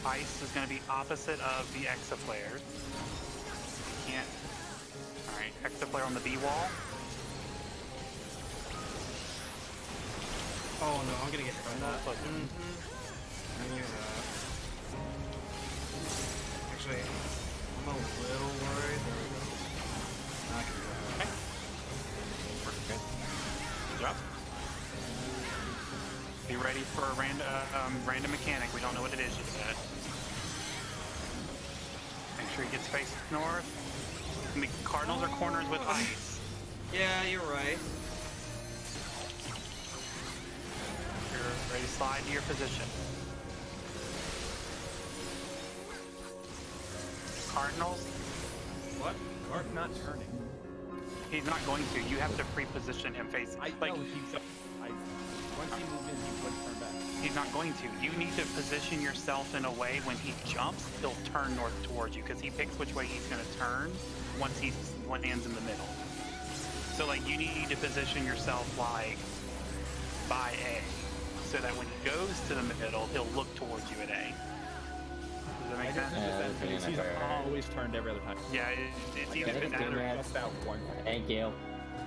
Ice is going to be opposite of the Exaflare. Can't. Alright, Exaflare on the B wall. Oh no, I'm gonna get hit by that. Actually, I'm a little worried. There we go. I can do that. Okay. Works good. Good job. Be ready for a random mechanic. We don't know what it is yet. Make sure he gets faced north. And the Cardinals are corners with ice. Yeah, you're right. You're ready to slide to your position. Cardinals. What? Mark not turning. He's not going to. You have to pre-position him facing. Once he moved in, he wouldn't turn back. He's not going to. You need to position yourself in a way when he jumps, he'll turn north towards you because he picks which way he's going to turn once he lands in the middle. So like you need to position yourself like by A, so that when he goes to the middle, he'll look towards you at A. Does that make sense? He's always turned every other time. Yeah, it's either been that or just that one. Thank you.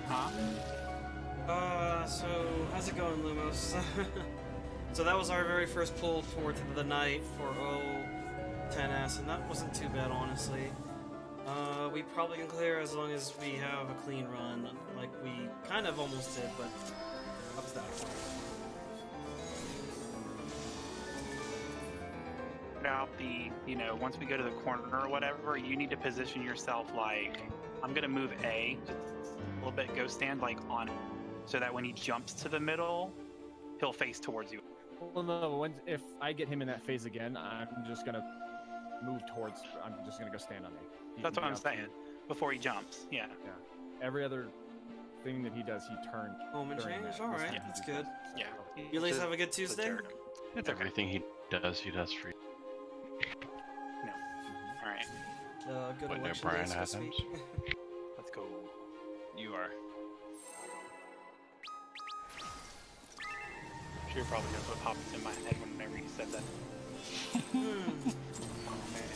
huh? So how's it going, Lumos? So that was our very first pull for the night for 10S, and that wasn't too bad, honestly. We probably can clear as long as we have a clean run, like we kind of almost did, but up to that point. Out the, once we go to the corner or whatever, you need to position yourself like, I'm gonna move A just a little bit, go stand like on it, so that when he jumps to the middle, he'll face towards you. Well, no, if I get him in that phase again, I'm just gonna move towards. I'm just gonna go stand on me. That's what I'm saying. Before he jumps, yeah. Yeah. Every other thing that he does, he turns. Moment change? Alright, Yeah. that's good. Yeah. You at least have a good Tuesday? It's okay. Everything he does for you. All right, Good What, no election Brian day, so to Adams? speak. let's go. You are. I'm sure probably that's what popped in my head whenever you said that. Oh, man.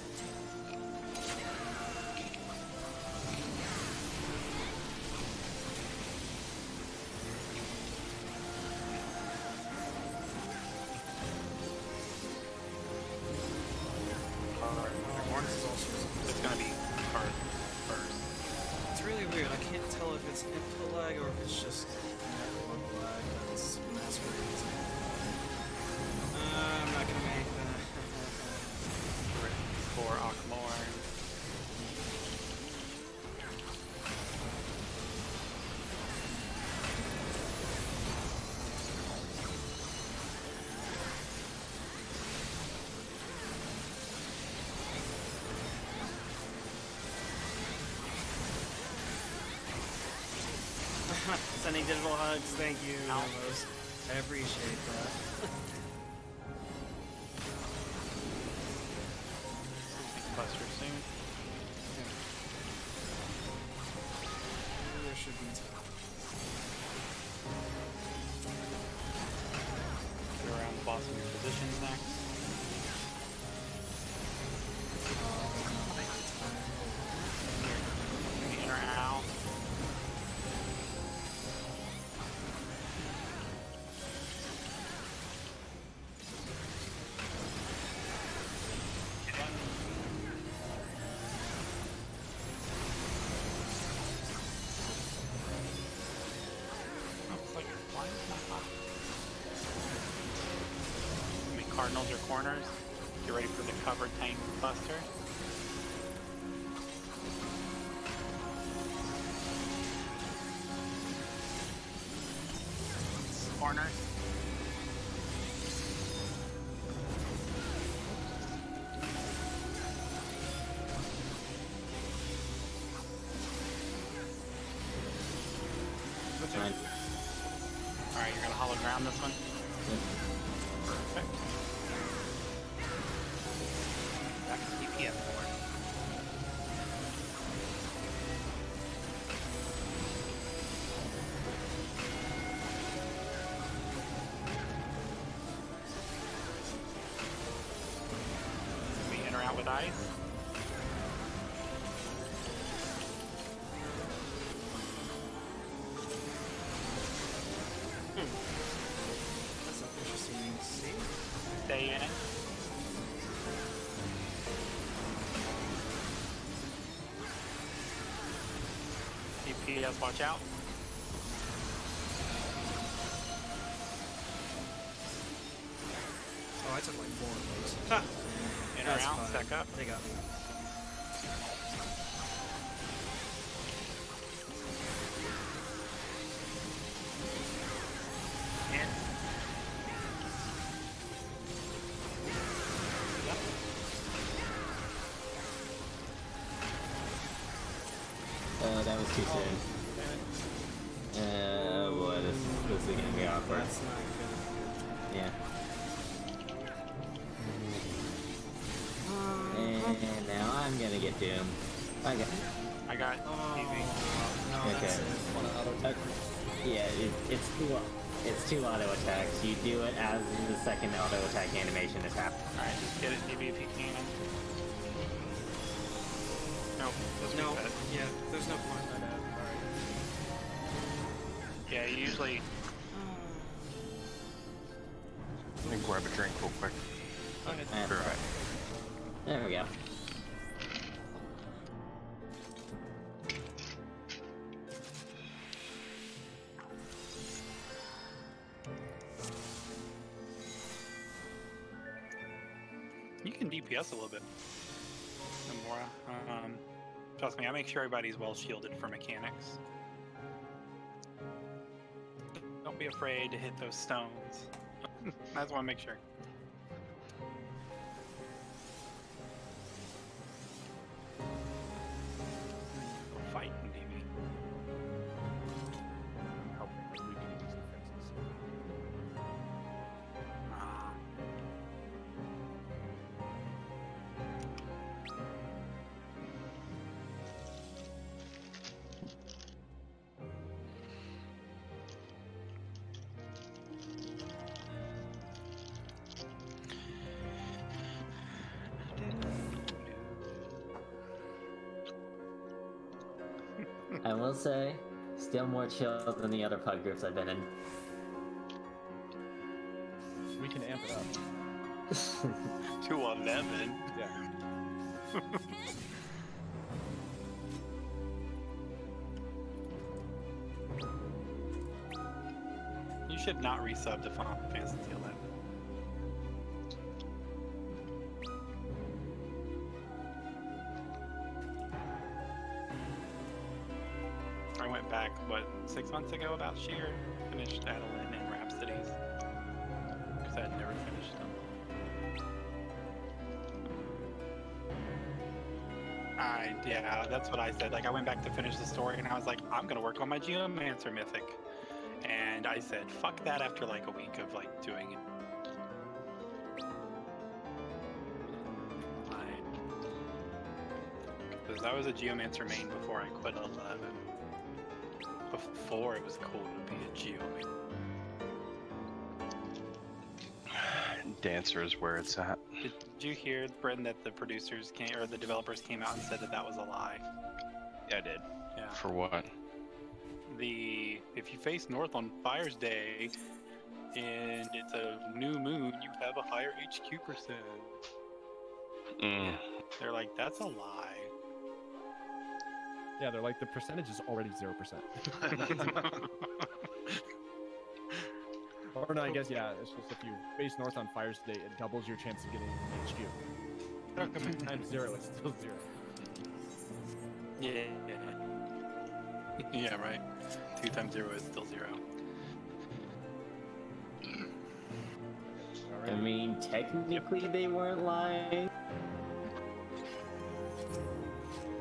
It's gonna be card first. It's really weird. I can't tell if it's input lag or if it's just network lag that's masquerading. I'm not gonna make that. For Akmorn. Sending digital hugs, thank you, Lumos. I appreciate that. Buster soon. There should be time. Get around the boss in your positions next. In or out. Cardinals or corners. Get ready for the covered tank buster. corners. Fine. Alright, you're gonna hollow ground this one? Perfect. Back to DPS board. We in or out with ice? That's interesting to see. Stay in it. DPS, watch out. Oh, I took like 4 of those. Ha! In or That's out, fine. stack up. They got me. In. That was too soon. Boy, this is gonna be awkward. That's not good. Yeah. And now I'm gonna get doomed. I got Oh, TV. no, Okay. that's it. Yeah, it's two auto attacks. You do it as the second auto attack animation is happening. Alright, just get it, DB, if you can. Nope, just No, reset. yeah, there's no point in that. Alright. Yeah, usually. Let me grab a drink real quick. And- Sure. There we go. You can DPS a little bit. Nomura. Trust me, I make sure everybody's well shielded for mechanics. Don't be afraid to hit those stones. I just want to make sure. Go fight, DB. Help me with weakening these defenses. Ah. I will say, still more chill than the other pub groups I've been in. We can amp it up. 211. Yeah. You should not resub to Final Fantasy 11. I went back, what, 6 months ago about Sheer? Finished Adeline and Rhapsodies. Because I'd never finished them. Yeah, that's what I said. Like, I went back to finish the story and I was like, I'm gonna work on my Geomancer Mythic. And I said, fuck that after like a week of like doing it. Because I was a Geomancer main before I quit 11. Before it was cool to be a Geomancer. Dancer is where it's at. Did you hear, Brendan, that the producers came or the developers came out and said that that was a lie? Yeah, I did. Yeah. For what? If you face north on Fire's Day and it's a new moon, you have a higher HQ percent. Mm. They're like, that's a lie. Yeah, they're like, the percentage is already 0%. Or no, I guess, yeah, it's just if you base north on Fire's Day, it doubles your chance of getting an HQ. Times 0, it's still 0. Yeah. Yeah, right. 2 times 0 is still 0. right? I mean, technically they weren't lying.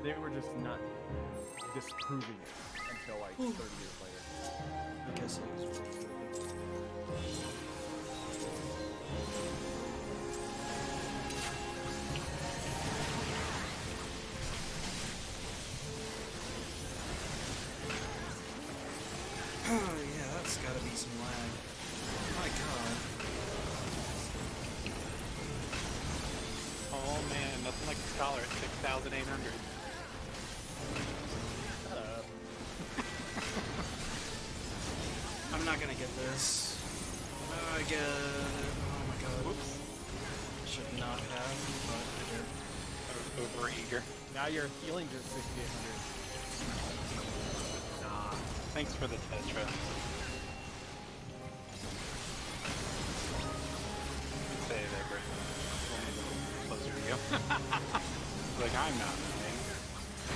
They were just not disproving it until like 30 years later. I guess it was. Oh yeah, that's gotta be some lag. My god. Oh man, nothing like a scholar at 6,800. Shut up. I'm not gonna get this. I get it. Oh my god. Whoops. Should not have, but I did. I was over eager. Now you're healing to 6,800. Nah. Thanks for the tetra. Say that, Britt. Closer to you. Like, I'm not moving.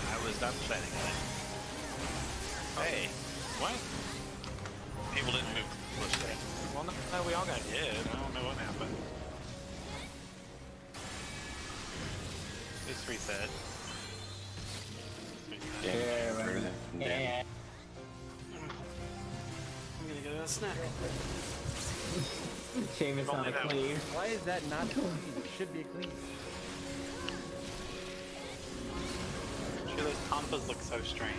I was not planning on it. Hey, What? people didn't move close to it. Well, no, we all got hit. I don't know what happened. It's reset. Yeah. I'm gonna get a snack. Seamus on a cleave. Why is that not clean? It should be a clean. Sure, those pampas look so strange.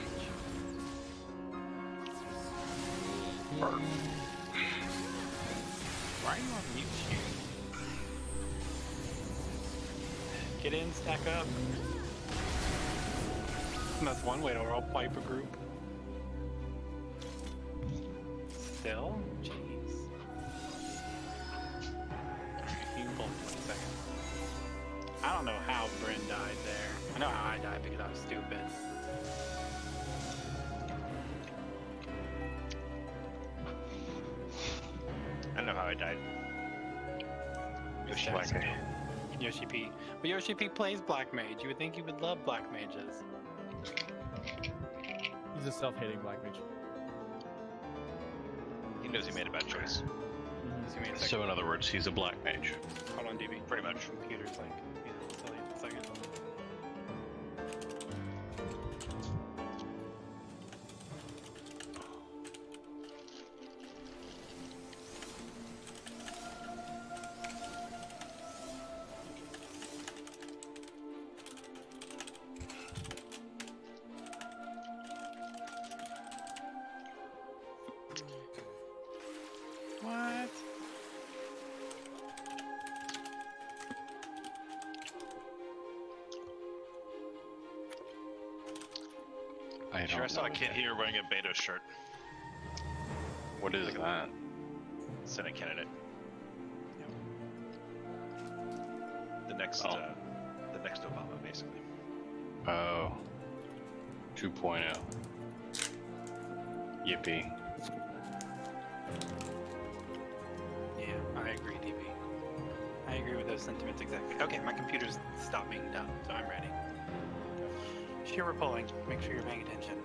Why are you on mute, Shane? Get in, stack up. That's one way to roll pipe a group. Still? Jeez. You can pull in 1 second. I don't know how Bryn died there. I know how I died because I was stupid. I know how I died. Yoshi Black Mage. Yoshi P. But Yoshi P plays Black Mage. You would think you would love Black Mages. He's a self-hating black mage. He knows he made a bad choice. So, you mean it's like, So in other words, he's a black mage. hold on, DB. Pretty much. Computer's like, silly in a second. What? I Sure, I don't saw know. a kid here wearing a Beto shirt. What is that? Senate candidate. The next, Oh. the next Obama, basically. Oh. 2.0. Yippee. Yeah, I agree, DB. I agree with those sentiments exactly. Okay, my computer's stopped being done, so I'm ready. Sure, we're pulling. Make sure you're paying attention.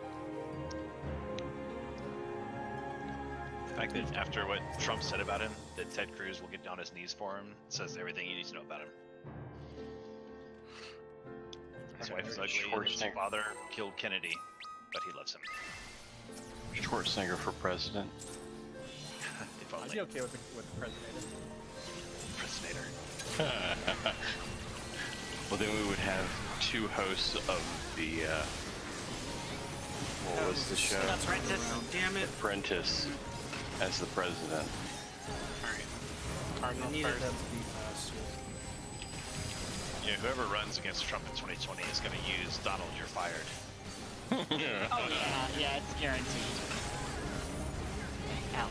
The fact that after what Trump said about him, that Ted Cruz will get down on his knees for him, says everything you need to know about him. His wife is ugly, and his father killed Kennedy, but he loves him. Schwarzenegger for president. If I'd only. be okay with the president. President. Well, then we would have two hosts of the, what was the show? Apprentice. Damn it. Apprentice as the president. Alright. I Cardinal needed first. them to be fast. Yeah, whoever runs against Trump in 2020 is going to use Donald, you're fired. Oh yeah, it's guaranteed. Ow.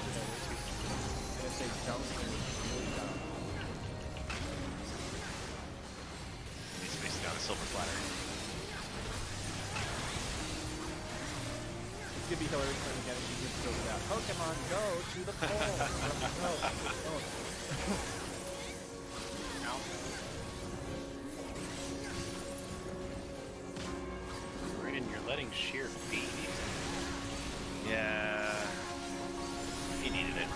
And if they jump, then it's really dumb. He's facing down a silver platter. It's gonna be Hillary Clinton again, and she just goes out. Pokemon, go to the pole. Go. Brandon using sheer speed. Yeah. He needed it.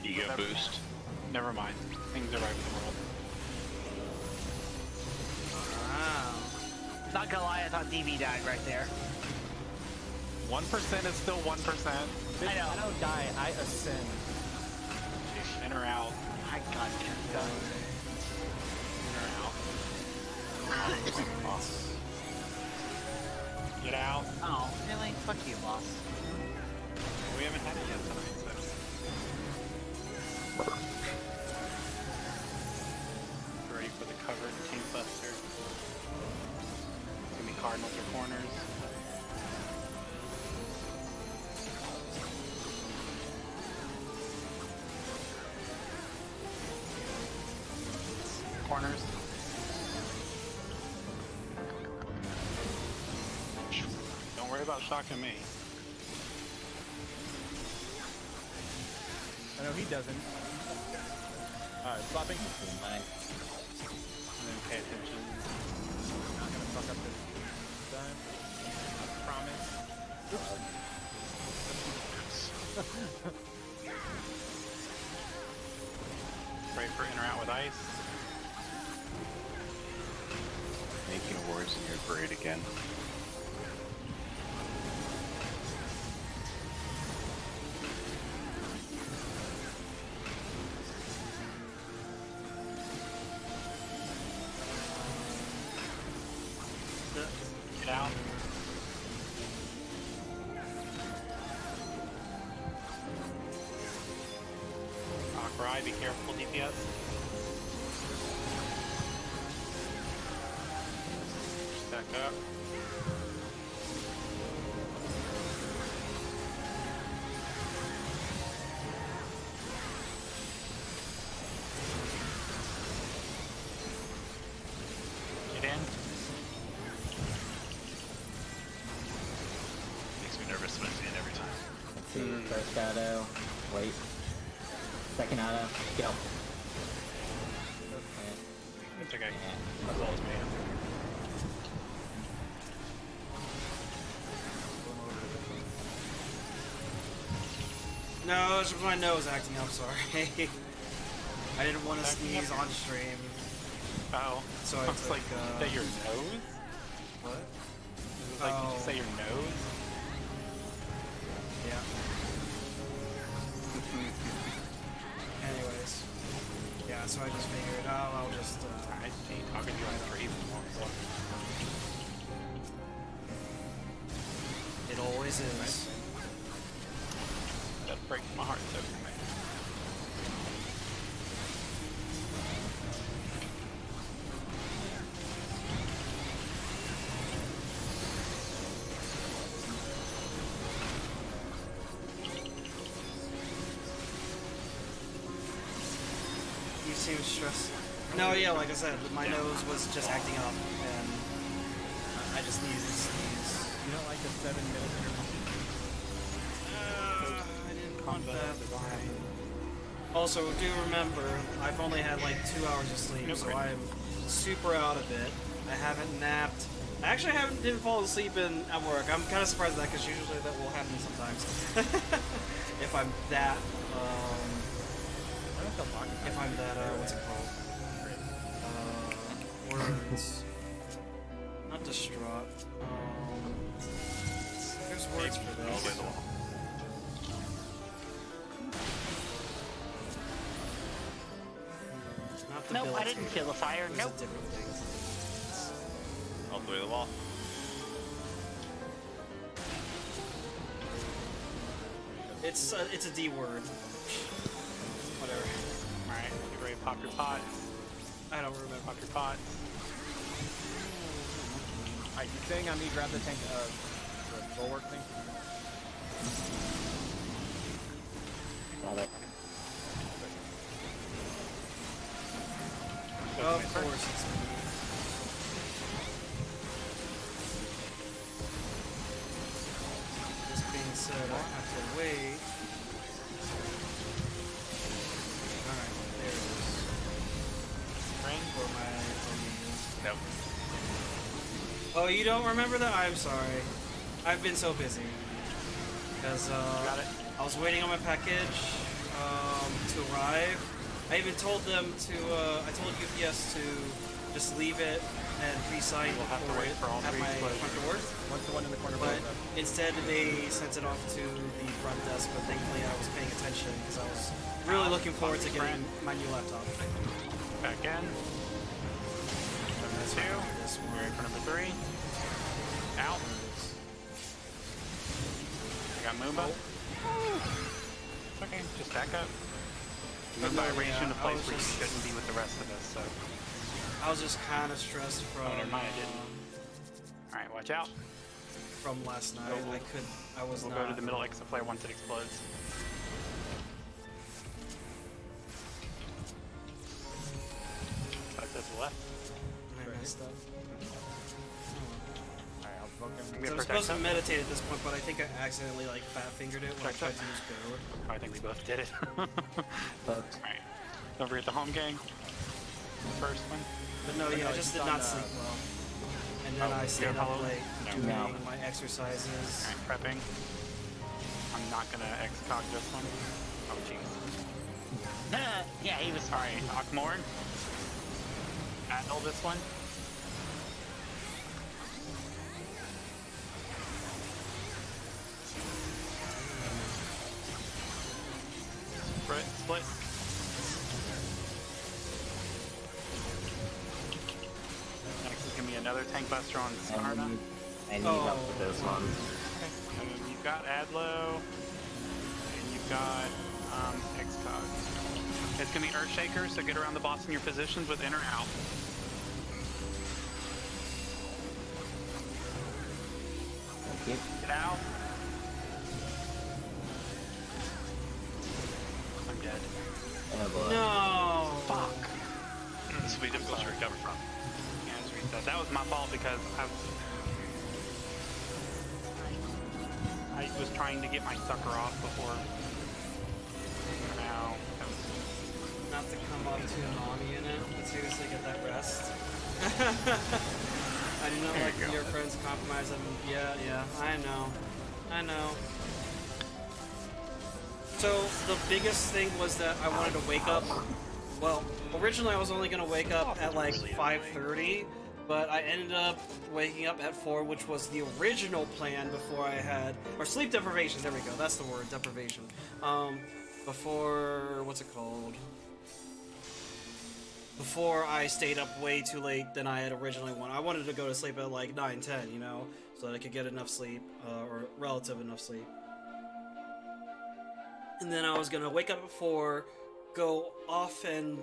Ego boost. Never mind. Things are right with the world. Wow. Not gonna lie, I thought DB died right there. 1% is still 1%. I know. I don't die, I ascend. In or out. I got kept going. In or out. Get out. Oh, really? Fuck you, boss. We haven't had it yet tonight, so. Ready for the covered Team Buster. It's gonna be Cardinals or corners. Corners. Don't worry about shocking me. I know he doesn't. Alright, swapping. Mine. And then pay attention. Not gonna fuck up this time. I promise. Ready for in or out with ice. Making wars in your grade again. Get out. Rock be careful, DPS. Stack up. Get in. Makes me nervous when I see it every time. Let's see, first auto. Wait. Second auto. Go. It's okay. Yeah. As well as me. No, it's my nose acting up, sorry. I didn't want to sneeze on stream. Oh. So I It's took, like, is that your nose? What? It was like, did you say your nose? Yeah. Anyways. Yeah, so I just figured, I'll just, I see. Talking to you on stream is more fun. It always is. That breaks my heart so for me. You seem stressed. No, yeah, like I said, my nose was just acting up, and I just needed to sneeze. You don't like the 7-minute intermission? I didn't want that to happen. Also, do remember, I've only had like 2 hours of sleep, so I'm super out of it. I haven't napped. I actually didn't fall asleep at work. I'm kind of surprised at that, because usually that will happen sometimes. If I'm that, if I'm that, what's it called? Words. Not distraught. There's words for this. Not Nope, I debilitated. didn't feel the fire. Those Nope. are different things. All the way to the wall. It's a D word. Whatever. Alright, get ready to pop your pots. I don't remember. Pop your pots. Alright, you saying on me grab the tank, the bulwark thing? Got it. Of course it's me. This being said, I have to wait. Alright, there it is. Ring? For my Nope. Oh Oh, you don't remember that? I'm sorry. I've been so busy. Because Got it. I was waiting on my package to arrive. I even told them to, I told UPS to just leave it and pre-sign We'll have to before wait it for all at three my closures. front door. Once the one in the corner But blows up. instead they sent it off to the front desk, but thankfully I was paying attention because I was really looking forward to getting my new laptop. Back in. Number 2. This one. Ready for number 3. Out. I got Moomba. It's okay, just back up. Move No, vibration yeah, to I place was where you just- shouldn't be with the rest of us, so. I was just kind of stressed from never mind, I didn't. Alright, watch out. from last night. I was We'll not. go to the middle exaflare once it explodes. That's to the left. I messed up. Alright, I'll poke him. We have So I'm protect supposed to up. meditate at this point, but I think I accidentally like fat fingered it when I Protect tried up. to use goad. Oh, I think we both did it. But Alright. Don't forget the home gang. First one. But no, yeah, I just did not sleep well. And then Oh, I you stayed have up hollow? late No. doing No. my exercises. Alright, prepping. I'm not gonna excog this one. Oh, jeez. Yeah, he was Alright, Akmorn. Battle this one. Split. Next is gonna be another tank buster on Skarna. I need help with those ones. And then you've got Adlo, and you've got Excog. It's gonna be Earthshaker, so get around the boss in your positions with in or out. Thank you. Get out. I'm dead. Oh boy. No. Fuck. This will be difficult to recover from. Yeah, just reset. That was my fault because I was trying to get my sucker off before. Now, that was Not to come off too long, you know, but seriously, get that rest. I do not There like you go. your friends compromise them. Yeah, I know. So the biggest thing was that I wanted to wake up. Well, originally I was only gonna wake up at like 5:30, but I ended up waking up at 4, which was the original plan before I had, or sleep deprivation. There we go. That's the word, deprivation. Before what's it called? Before I stayed up way too late than I had originally wanted. I wanted to go to sleep at like 9, 10, you know, so that I could get enough sleep, or relative enough sleep. And then I was gonna wake up at 4, go off and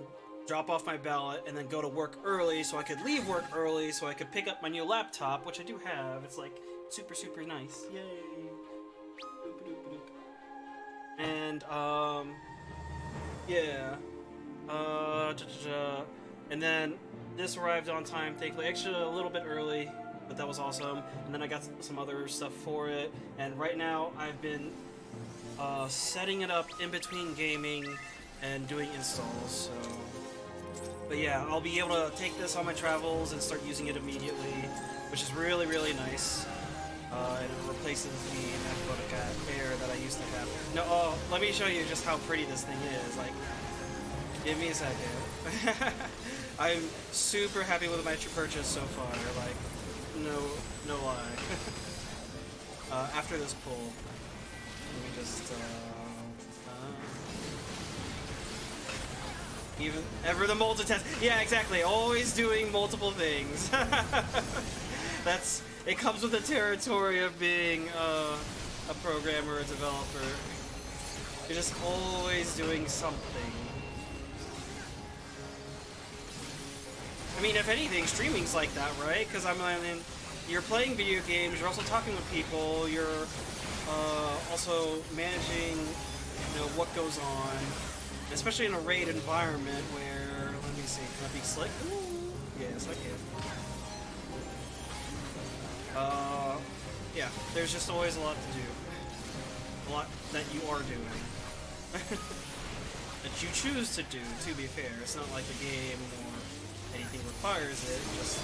drop off my ballot, and then go to work early so I could leave work early so I could pick up my new laptop, which I do have. It's like super, super nice. Yay! And, yeah. And then this arrived on time, thankfully. Actually, a little bit early, but that was awesome. And then I got some other stuff for it. And right now, I've been setting it up in between gaming and doing installs. So, but yeah, I'll be able to take this on my travels and start using it immediately, which is really, really nice. And it replaces the MacBook Air that I used to have. No, oh, let me show you just how pretty this thing is. Like, give me a second. I'm super happy with my purchase so far. Like, no lie. After this pull, let me just even ever the multitask. Yeah, exactly. Always doing multiple things. It comes with the territory of being a programmer, a developer. You're just always doing something. I mean, if anything, streaming's like that, right? Because I mean, you're playing video games, you're also talking with people, you're also managing, you know, what goes on, especially in a raid environment where, let me see, can I be slick? Ooh, yes, I can. Yeah, there's just always a lot to do. A lot that you are doing. That you choose to do, to be fair. It's not like the game or anything requires it, just...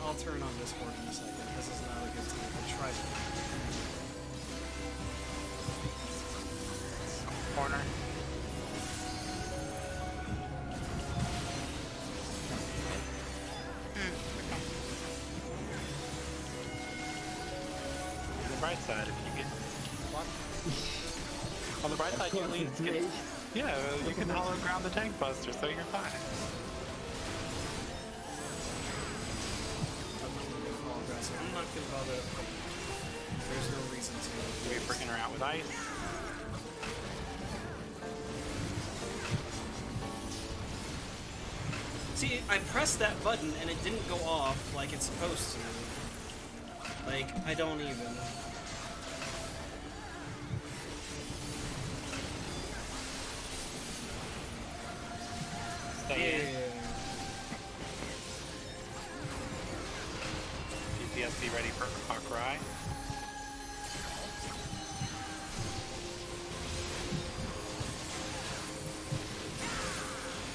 I'll turn on Discord in a second. This is not a good time to try to. Corner. On the bright side, if you get on the bright side, you at least get, yeah, you can hollow ground the tank buster, so you're fine. I'm not gonna bother. There's no reason to. You're freaking her out with ice. See, I pressed that button and it didn't go off like it's supposed to. Like, I don't even. Stay in. PTSD ready for Hawkeye.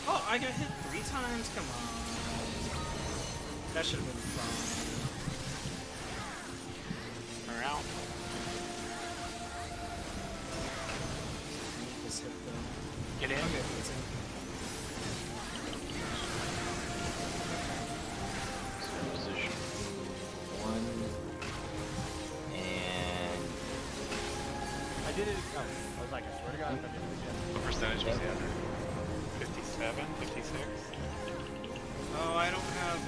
Oh, I got hit 3 times? Come on. That should have been fun. We're out. Just hit them. Get in. Okay, it's in. Position. 1. And I did it. Oh, I was like, I swear to God, if I did it again. What percentage was he under? 57, 56. Oh, I don't have.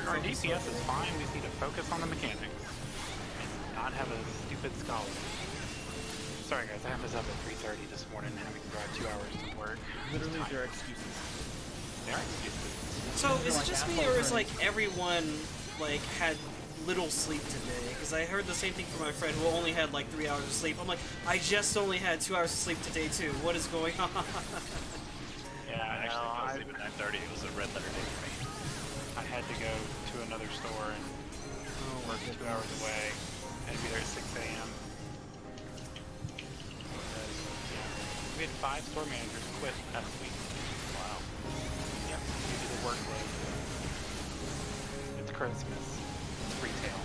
Our DPS is fine. We just need to focus on the mechanics and not have a stupid scholar. Sorry guys, I was up at 3:30 this morning, having to drive 2 hours to work. Literally, there are excuses. There are excuses. So is it just me, or is like everyone like had little sleep today? Because I heard the same thing from my friend who only had like 3 hours of sleep. I'm like, I just only had 2 hours of sleep today too. What is going on? Yeah, I actually fell asleep at 9:30. It was a red letter day for me. I had to go to another store and work 2 hours away. I had to be there at 6 a.m. We had 5 store managers quit last week. Wow. Yeah, due to the workload. It's Christmas. It's retail.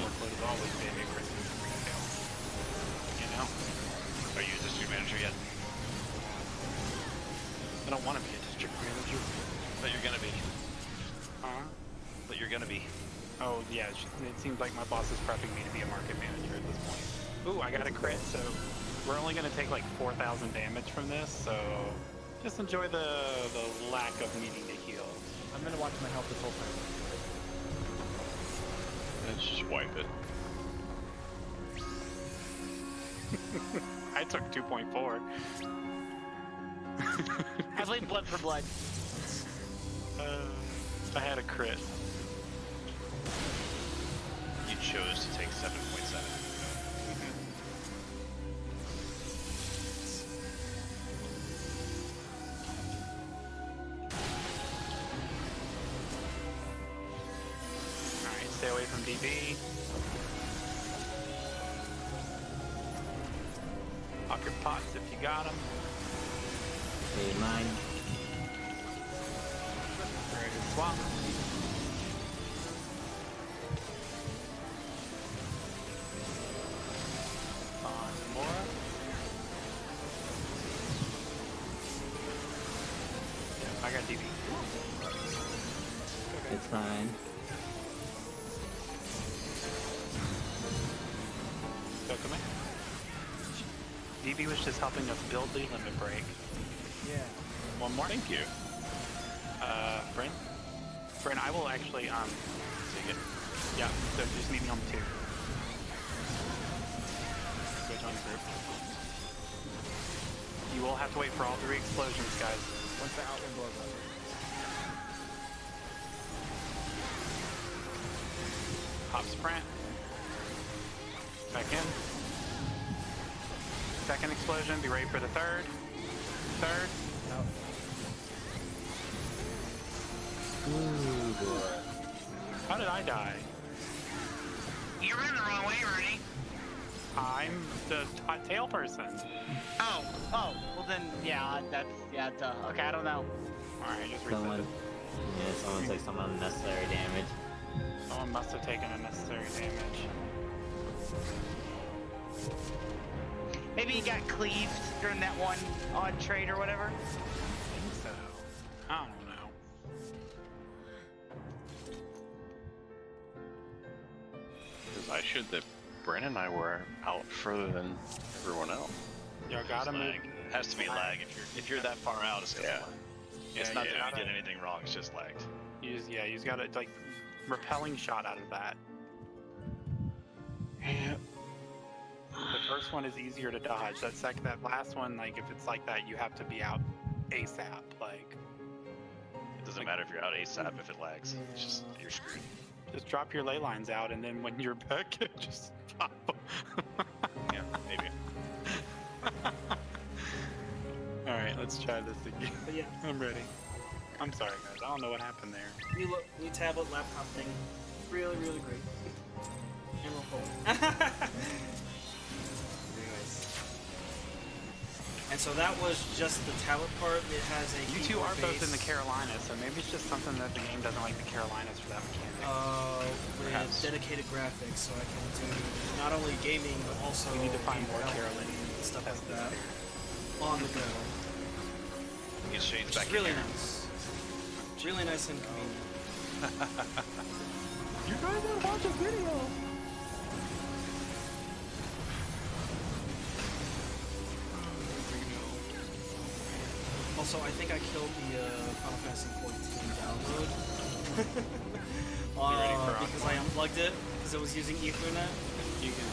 Workload is always big at Christmas and retail. You know? Are you a district manager yet? I don't want to be a district manager. But you're gonna be. Huh? But you're gonna be. Oh, yeah, it seems like my boss is prepping me to be a market manager at this point. Ooh, I got a crit, so we're only going to take like 4,000 damage from this, so just enjoy the lack of needing to heal. I'm gonna watch my health this whole time. Let's just wipe it. I took 2.4. I played blood for blood. I had a crit. You chose to take 7.7. Alright, stay away from DB. Pop your pots if you got them. okay, mine. Ready to swap. On more. I got DB. It's fine. Go come in. DB was just helping us build the limit break. Yeah. One more. Thank you. Bryn? Bryn, I will actually, take it. Yeah, so just meet me on the 2. Go join the group. You will have to wait for all 3 explosions, guys. Once the outland blows up. Hop sprint. Back in. Second explosion, be ready for the 3rd. 3rd. Out. Ooh, boy. How did I die? You ran the wrong way, Ernie. I'm the tail person. Oh, well then, yeah, duh. Okay, I don't know. Alright, just reset Someone, it. yeah, someone took some unnecessary damage. Someone must have taken unnecessary damage. Maybe he got cleaved during that one odd trade or whatever. I think so. I don't know. Because I should that Brandon and I were out further than everyone else. Y'all gotta move. Lag. It has to be lag. If you're that far out, it's because Yeah. of lag. It's Yeah, not you that gotta- you did anything wrong. It's just lagged. You just got a like repelling shot out of that. Yeah. The first one is easier to dodge. That last one, like if it's like that, you have to be out ASAP. Like It doesn't matter if you're out ASAP if it lags. It's just you're screwed. just drop your ley lines out, and then when you're back, just pop 'em. Yeah, maybe. All right, let's try this again. But yeah, I'm ready. I'm sorry, guys. I don't know what happened there. new tablet, laptop thing. Really, really great. And we'll pull it. Anyways. And so that was just the tablet part. It has a You two are keyboard both in the base, Carolinas, so maybe it's just something that the game doesn't like the Carolinas for that mechanic. with Perhaps. dedicated graphics, so I can do not only gaming but also We need to find more development Carolinians and stuff to like test that this on the go. Get Shane's Which back is really in here. nice. Really nice and convenient. You guys gotta watch a video. Also, I think I killed the Final Fantasy 14 download. ready for Because I unplugged it, because it was using Ethernet. You can.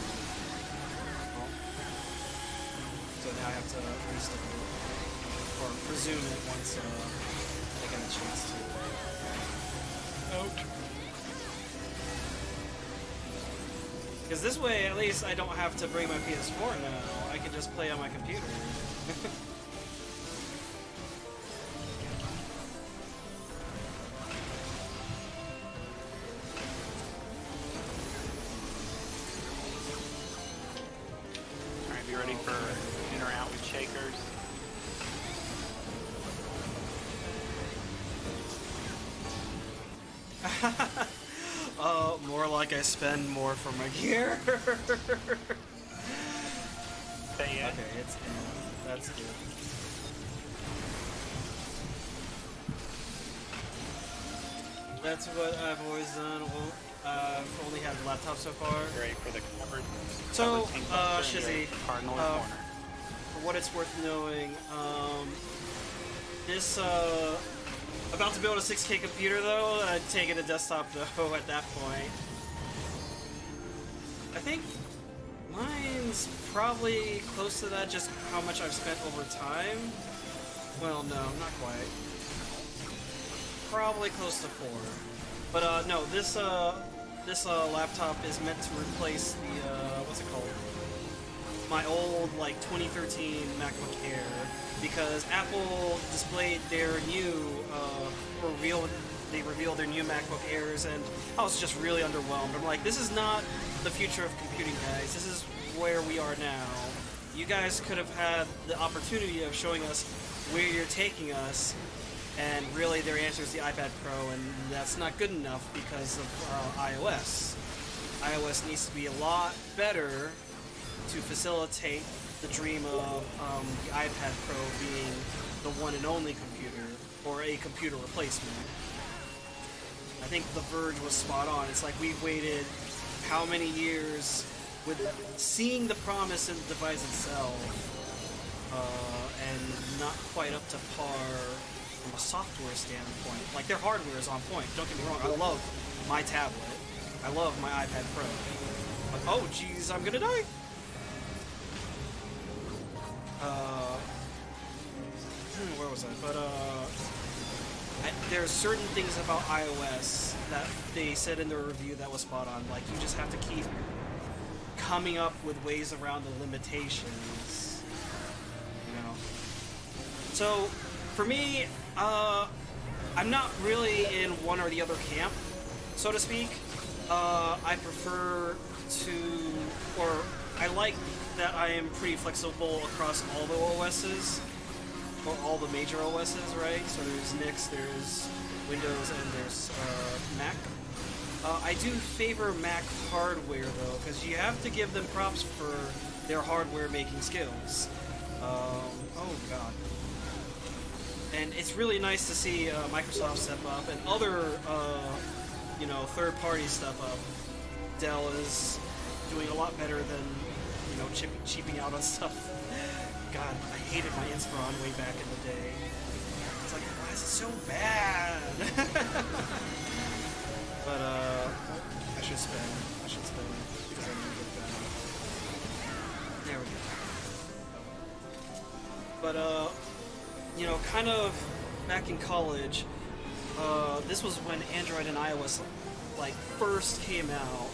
So now I have to restart it. Or resume it once I get a chance to. Because this way, at least, I don't have to bring my PS4 now. I can just play on my computer. Alright, be ready for in or out with shakers. More like I spend more for my gear. Say it. Okay, it's in. That's good. That's what I've always done. Well, I've only had the laptop so far. Ready for the covered. So, covered team cluster and Shizzy, your Cardinal in uh, corner. for what it's worth knowing, this, about to build a 6K computer though, I'd take it a desktop though at that point. I think mine's probably close to that, just how much I've spent over time. Well, no, not quite. Probably close to 4. But no, this laptop is meant to replace the what's it called? My old like 2013 MacBook Air, because Apple displayed their new they revealed their new MacBook Airs, and I was just really underwhelmed. I'm like, this is not the future of computing, guys. This is where we are now. You guys could have had the opportunity of showing us where you're taking us, and really their answer is the iPad Pro, and that's not good enough because of iOS. iOS needs to be a lot better to facilitate the dream of the iPad Pro being the one and only computer, or a computer replacement. I think The Verge was spot on. It's like we've waited how many years with seeing the promise in the device itself, and not quite up to par from a software standpoint. Like, their hardware is on point, don't get me wrong. I love my tablet. I love my iPad Pro. But, oh geez, I'm gonna die! Where was I? But, there's certain things about iOS that they said in their review that was spot on. Like, you just have to keep coming up with ways around the limitations, you know? So, for me, I'm not really in one or the other camp, so to speak. I prefer to, or I like that I am pretty flexible across all the OSs, or all the major OSs, right? So there's Nix, there's Windows and there's Mac. I do favor Mac hardware though, because you have to give them props for their hardware making skills. Oh god. And it's really nice to see Microsoft step up and other, you know, third-party step up. Dell is doing a lot better than, you know, cheaping out on stuff. God, I hated my Inspiron way back in the day. It's like, why is it so bad? But, I should spin. Because I need to get that. There we go. But, you know, kind of back in college, this was when Android and iOS, like, first came out,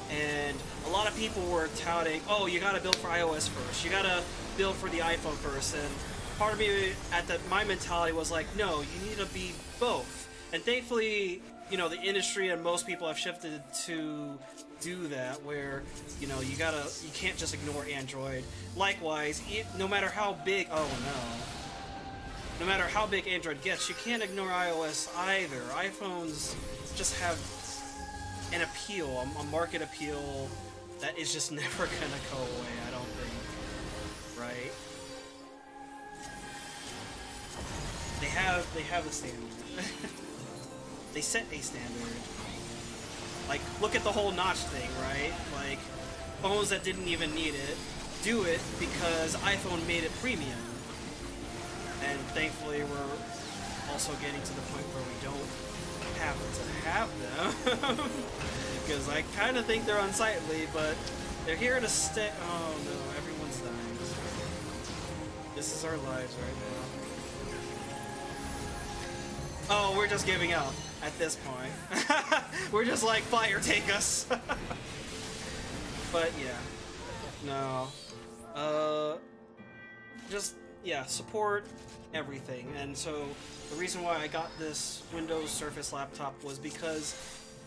and a lot of people were touting, oh, you gotta build for iOS first, you gotta build for the iPhone first, and part of me, my mentality was like, no, you need to be both. And thankfully, you know, the industry and most people have shifted to do that, where, you know, you can't just ignore Android. Likewise, no matter how big, no matter how big Android gets, you can't ignore iOS either. iPhones just have an appeal, a market appeal that is just never gonna go away, I don't think. Right? They have a standard. They set a standard. Like, look at the whole notch thing, right? Like, phones that didn't even need it do it because iPhone made it premium. And thankfully, we're also getting to the point where we don't have to have them. Because I kind of think they're unsightly, but they're here to stay. Oh no, everyone's dying. This is our lives right now. Oh, we're just giving up at this point. We're just like, fire, take us. But yeah, no. Just, yeah, support everything. And so the reason why I got this Windows Surface laptop was because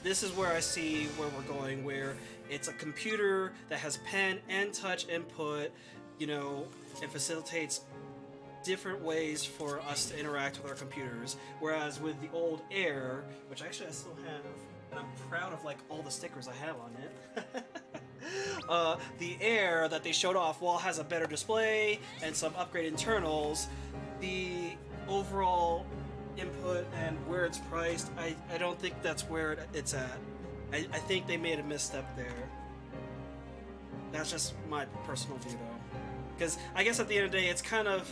this is where I see where we're going, where it's a computer that has pen and touch input, you know, and facilitates different ways for us to interact with our computers. Whereas with the old Air, which actually I still have, and I'm proud of like all the stickers I have on it. The Air that they showed off, while has a better display and some upgraded internals, the overall input and where it's priced, I don't think that's where it's at. I think they made a misstep there. That's just my personal view though. Because I guess at the end of the day, it's kind of,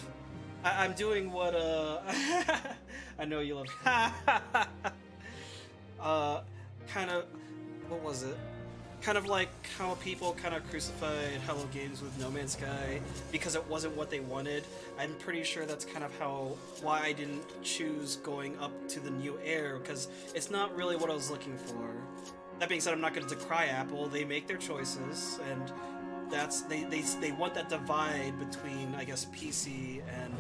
I'm doing what, I know you love, kind of, what was it? Kind of like how people kind of crucified Hello Games with No Man's Sky because it wasn't what they wanted. I'm pretty sure that's kind of why I didn't choose going up to the new Air, because it's not really what I was looking for. That being said, I'm not going to decry Apple. They make their choices, and that's they want that divide between, I guess, PC and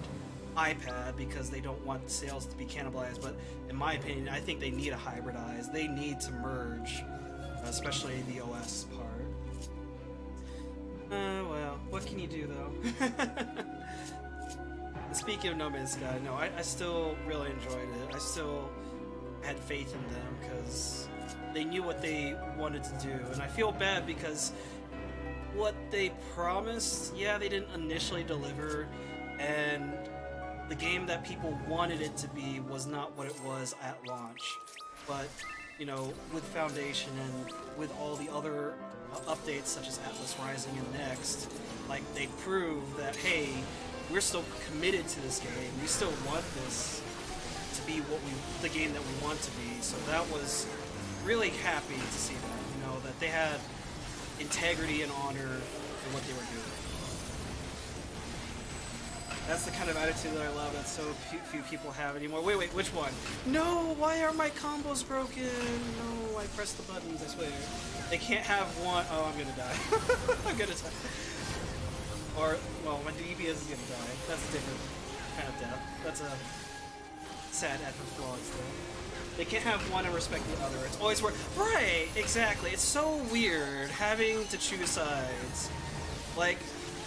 iPad because they don't want sales to be cannibalized. But in my opinion, I think they need to hybridize. They need to merge. Especially the OS part. Well, what can you do though? Speaking of No Man's Sky, no, I still really enjoyed it. I still had faith in them because they knew what they wanted to do. And I feel bad because what they promised, yeah, they didn't initially deliver. And the game that people wanted it to be was not what it was at launch. But you know, with Foundation and with all the other updates such as Atlas Rising and Next, like, they prove that, hey, we're still committed to this game. We still want this to be the game that we want to be. So that was really happy to see that, you know, that they had integrity and honor in what they were doing. That's the kind of attitude that I love that so few people have anymore. Wait, which one? No, why are my combos broken? No, I pressed the buttons, I swear. They can't have one. Oh, I'm gonna die. I'm gonna die. Or, well, my DPS is gonna die. That's a different kind of death. That's a sad effort flaw still. They can't have one and respect the other. It's always right, exactly. It's so weird having to choose sides. Like,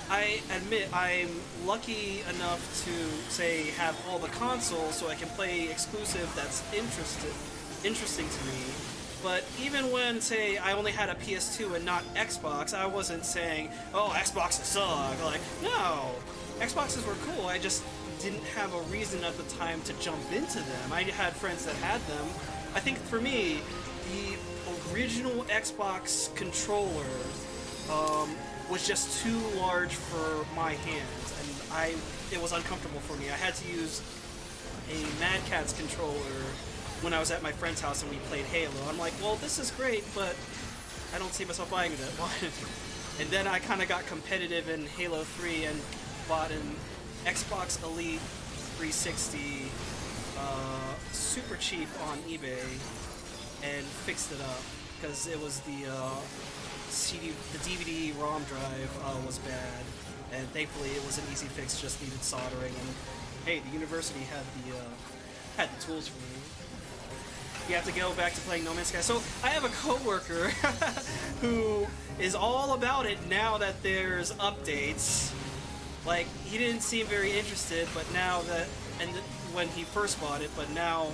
I admit I'm lucky enough to, say, have all the consoles so I can play exclusive that's interesting to me. But even when, say, I only had a PS2 and not Xbox, I wasn't saying, oh, Xboxes suck. Like, no, Xboxes were cool. I just didn't have a reason at the time to jump into them. I had friends that had them. I think for me, the original Xbox controller was just too large for my hands, and it was uncomfortable for me. I had to use a Mad Catz controller when I was at my friend's house and we played Halo. I'm like, well, this is great, but I don't see myself buying that one. And then I kind of got competitive in Halo 3 and bought an Xbox Elite 360 super cheap on eBay and fixed it up because it was the DVD ROM drive was bad, and thankfully it was an easy fix, just needed soldering, and hey, the university had the tools for me. You have to go back to playing No Man's Sky. So I have a coworker who is all about it now that there's updates. Like, he didn't seem very interested, but now that, when he first bought it, but now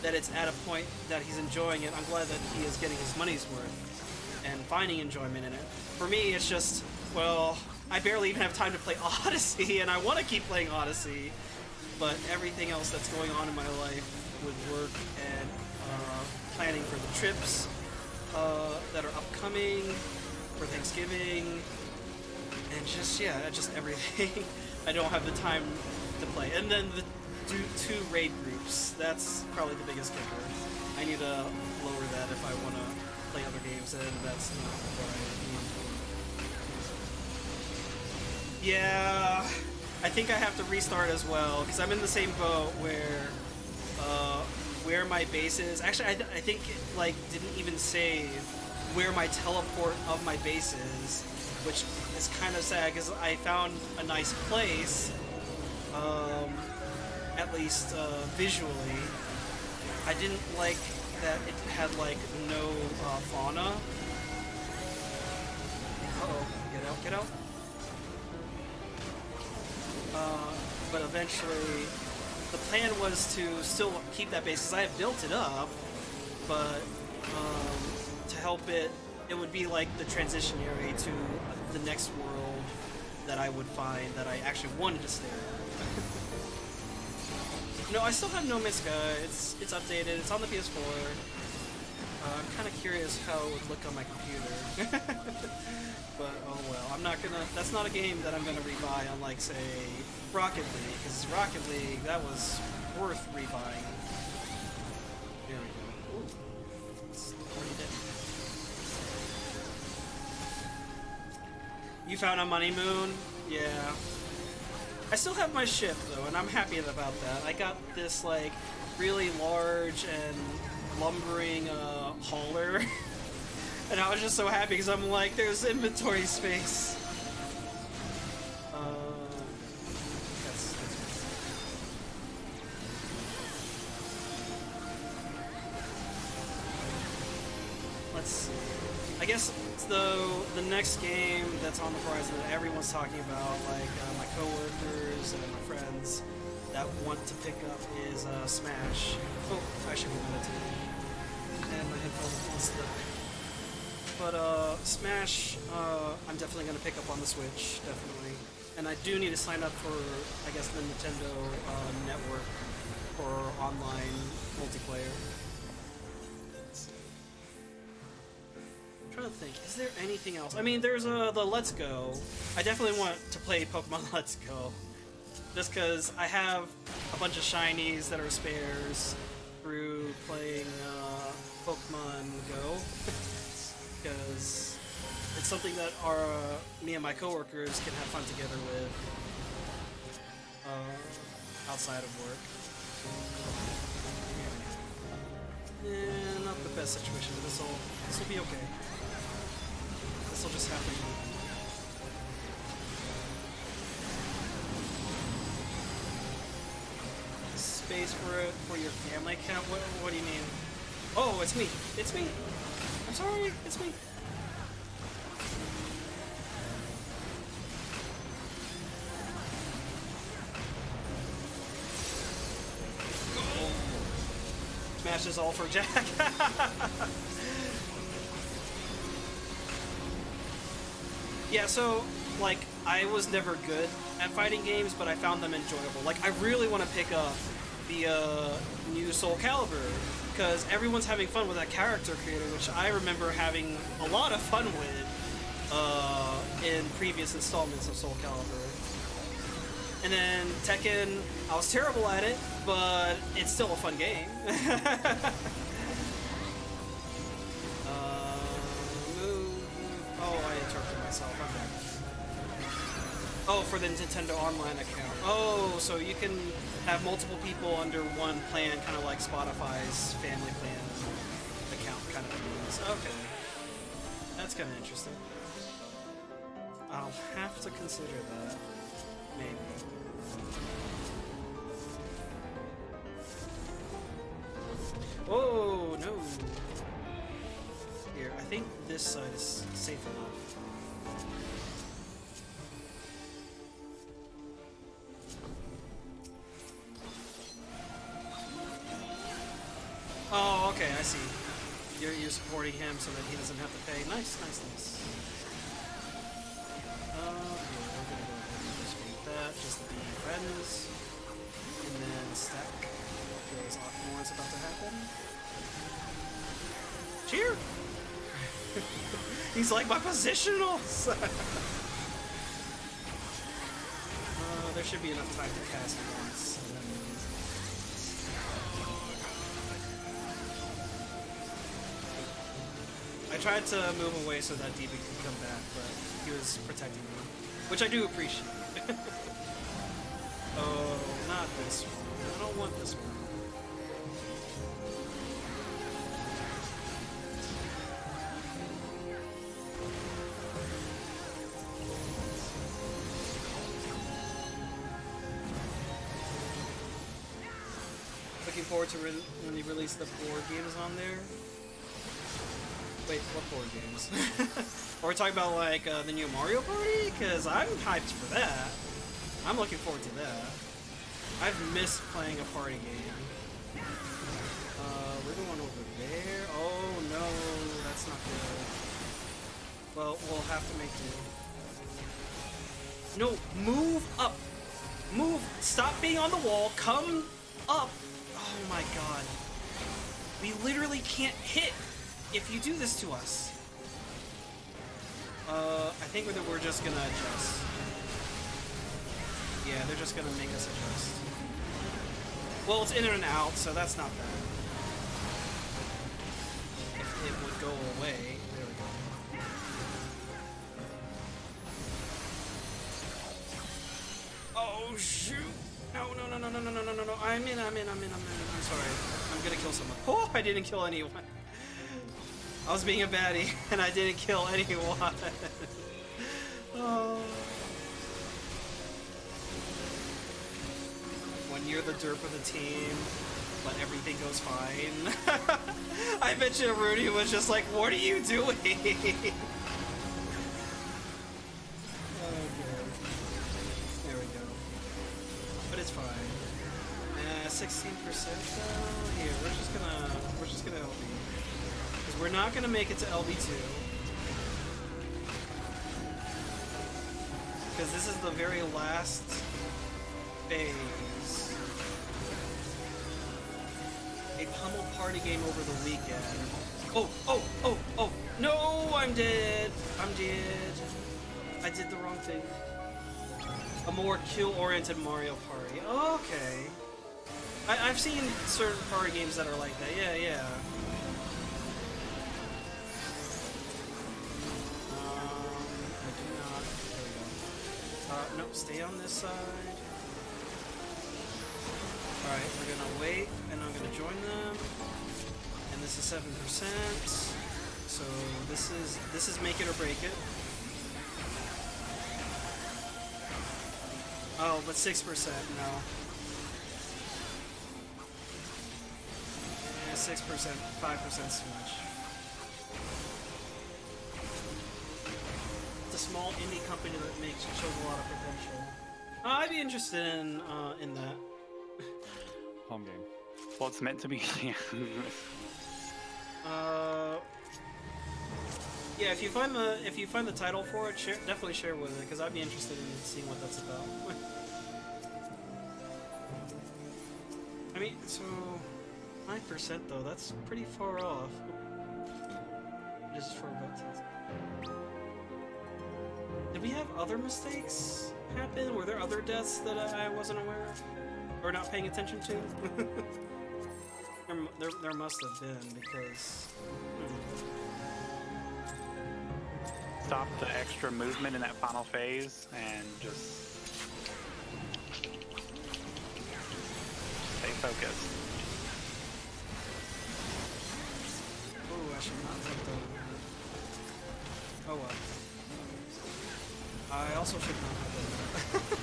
that it's at a point that he's enjoying it, I'm glad that he is getting his money's worth and finding enjoyment in it. For me, it's just, well, I barely even have time to play Odyssey, and I want to keep playing Odyssey, but everything else that's going on in my life with work and planning for the trips that are upcoming for Thanksgiving, and just, yeah, just everything. I don't have the time to play. And then the two raid groups, that's probably the biggest kicker. I need to lower that if I want to play other games, and that's not what I need. Yeah, I think I have to restart as well, because I'm in the same boat where my base is. Actually, I think it, like, didn't even save where my teleport of my base is, which is kind of sad, because I found a nice place, at least visually. I didn't like that it had, like, no fauna. Uh-oh, get out. But eventually, the plan was to still keep that base, because I have built it up, but to help it, it would be like the transition area to the next world that I would find that I actually wanted to stay at. No, I still have No Man's Sky. It's updated. It's on the PS4. I'm kind of curious how it would look on my computer. But, oh well. I'm not gonna... That's not a game that I'm gonna rebuy, unlike, say, Rocket League. Because Rocket League, that was worth rebuying. There we go. Ooh. It's already dead. You found a money moon? Yeah. I still have my ship, though, and I'm happy about that. I got this, like, really large and lumbering hauler. And I was just so happy because I'm like, there's inventory space. Let's see. I guess the next game that's on the horizon that everyone's talking about, like my coworkers and my friends that want to pick up, is Smash. Oh, I should be meditating. And my headphones wants to. But Smash, I'm definitely going to pick up on the Switch, definitely. And I do need to sign up for, I guess, the Nintendo network for online multiplayer. I'm trying to think, is there anything else? I mean, there's the Let's Go. I definitely want to play Pokemon Let's Go. Just because I have a bunch of shinies that are spares through playing Pokemon Go. Because it's something that me and my coworkers can have fun together with outside of work. Not the best situation, but this will be okay. This will just happen. Space for your family account? What do you mean? Oh, it's me. It's me. I'm sorry, it's me. match is all for Jack. Yeah, so, like, I was never good at fighting games, but I found them enjoyable. Like, I really want to pick up the new Soul Calibur, because everyone's having fun with that character creator, which I remember having a lot of fun with in previous installments of Soul Calibur. And then Tekken, I was terrible at it, but it's still a fun game. Oh, I interrupted myself. Okay. Oh, for the Nintendo Online account. Oh, so you can have multiple people under one plan, kind of like Spotify's family plan account kind of things. Okay. That's kind of interesting. I'll have to consider that. Maybe. Oh, no. Here, I think this side is safe enough. Oh, okay, I see. You're supporting him so that he doesn't have to pay. Nice, nice, nice. Here, we're gonna go ahead and just beat that, just to be friends. And then stack. Because Aquamor's about to happen. Cheer! He's like my positionals! There should be enough time to cast once. And then... I tried to move away so that DB could come back, but he was protecting me, which I do appreciate. Oh, not this one. I don't want this one. Looking forward to when they release the board games on there. Wait, what board games? Are we talking about like the new Mario Party? Because I'm hyped for that. I'm looking forward to that. I've missed playing a party game. We're going over there. Oh no, that's not good. Well, we'll have to make do. No, move up. Move. Stop being on the wall. Come up. Oh my god. We literally can't hit if you do this to us. I think that we're just gonna adjust. Yeah, they're just gonna make us adjust. Well, it's in and out, so that's not bad. If it would go away. There we go. Oh, shoot! No. I'm in. I'm sorry. I'm gonna kill someone. Oh, I didn't kill anyone. I was being a baddie, and I didn't kill anyone. Oh. When you're the derp of the team, but everything goes fine. I bet you Rudy was just like, what are you doing? Okay. There we go. But it's fine. 16% though? Here, we're just gonna LB. Because we're not gonna make it to LB2. Because this is the very last phase. A pummel party game over the weekend. Oh! No, I'm dead. I'm dead. I did the wrong thing. A more kill-oriented Mario Party. Okay. I've seen certain party games that are like that. Yeah. I do not. There we go. Nope, stay on this side. Alright, we're gonna wait, and I'm gonna join them. And this is 7%. So this is make it or break it. Oh, but 6%, no. 6%, 5% is too much. It's a small indie company that shows a lot of potential. I'd be interested in that. Home game. Well, it's meant to be. Yeah, if you find the title for it, definitely share with it, because I'd be interested in seeing what that's about. I mean, so 9% though, that's pretty far off. Just for about 10. Did we have other mistakes happen? Were there other deaths that I wasn't aware of? Or not paying attention to? there must have been, because... Stop the extra movement in that final phase, and just... stay focused. Oh, I should not take the... Oh well. I also should not have done that.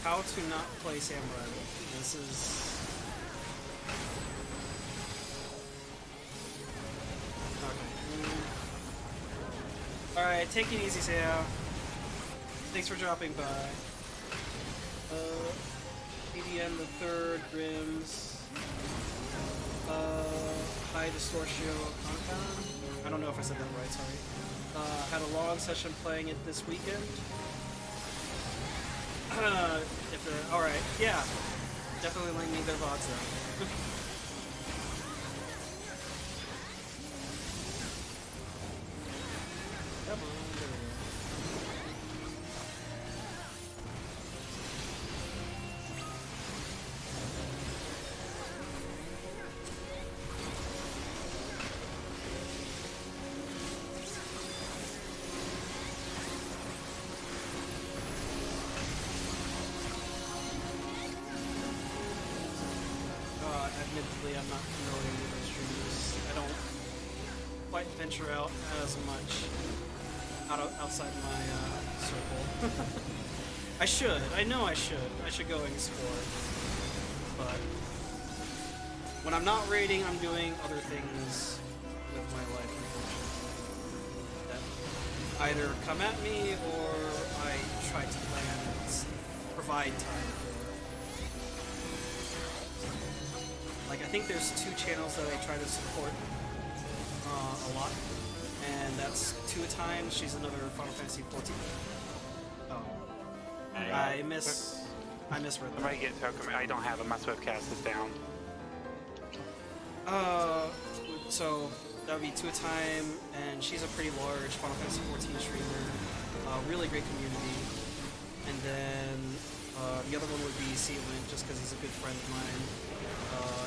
How to not play Samurai. This is... Okay. Alright, take it easy, Sam. Thanks for dropping by. EDM the third, Grims. High Distortio Compound. I don't know if I said that right, sorry. Had a long session playing it this weekend. Alright, yeah. Definitely link me their VODs though. Come on, there we go. Admittedly, I'm not familiar with those streamers. I don't quite venture out as much outside my circle. I should. I know I should. I should go and explore. But when I'm not raiding, I'm doing other things with my life, unfortunately. That either come at me or I try to plan and provide time for. Like, I think there's two channels that I try to support a lot, and that's Two Times. She's another Final Fantasy 14. Oh, I misread that. Somebody get Token. I don't have it. My Swiftcast is down. So that would be Two Time, and she's a pretty large Final Fantasy 14 streamer. Really great community. And then the other one would be Sealant, just because he's a good friend of mine.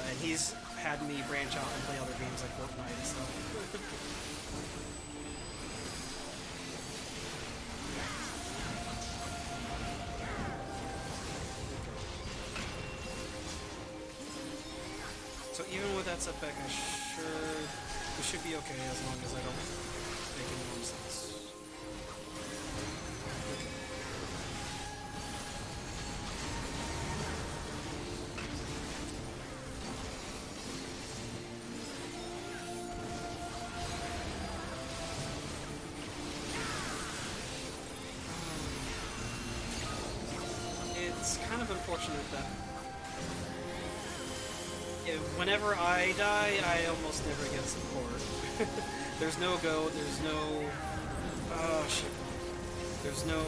And he's had me branch out and play other games like Fortnite and stuff. So even with that setback, we should be okay as long as I don't make any more mistakes. It's kind of unfortunate that whenever I die, I almost never get support. There's no go, there's no... Oh, shit. There's no,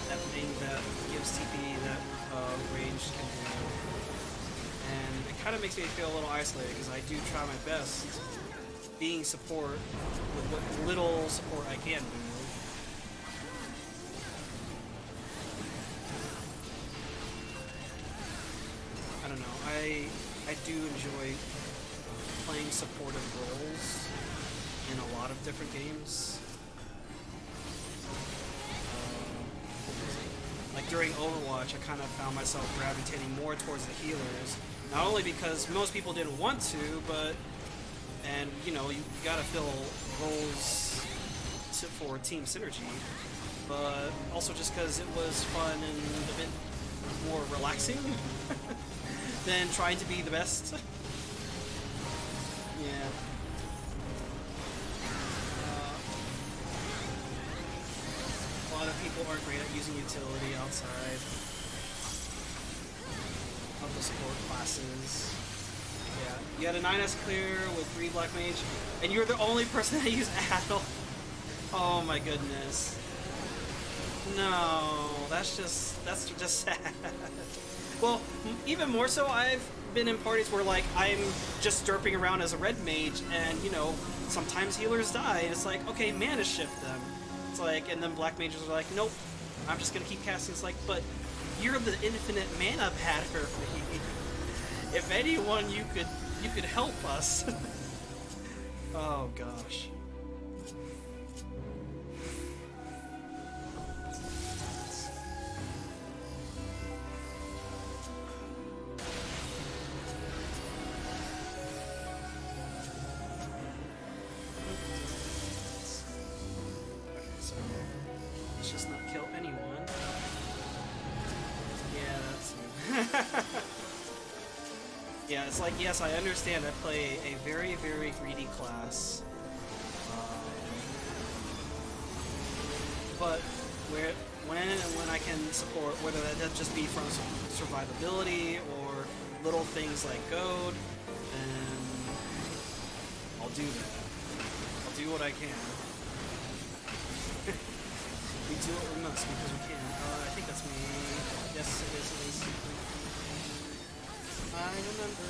that thing that gives TP that ranged can do. And it kind of makes me feel a little isolated, because I do try my best being support with what little support I can do. I don't know, I do enjoy playing supportive roles in a lot of different games. Like during Overwatch, I kind of found myself gravitating more towards the healers. Not only because most people didn't want to, but, and you know, you gotta fill roles for team synergy, but also just because it was fun and a bit more relaxing than trying to be the best. Yeah. A lot of people aren't great at using utility outside. the support classes. Yeah, you had a 9S clear with 3 Black Mage, and you're the only person that used Addle. Oh my goodness. No, that's just sad. Well, even more so, I've been in parties where like I'm just derping around as a red mage, and you know, sometimes healers die, and it's like, okay, mana shift them. It's like, and then black mages are like, nope, I'm just gonna keep casting. It's like, but you're the infinite mana pattern. If anyone, you could help us. Oh gosh. Let's just not kill anyone. Yeah, that's... Yeah, it's like, yes, I understand I play a very, very greedy class. But when I can support, whether that just be from survivability or little things like goad, then I'll do that. I'll do what I can. We do what we must because we can. I think that's me. Yes, it is. It is. I remember.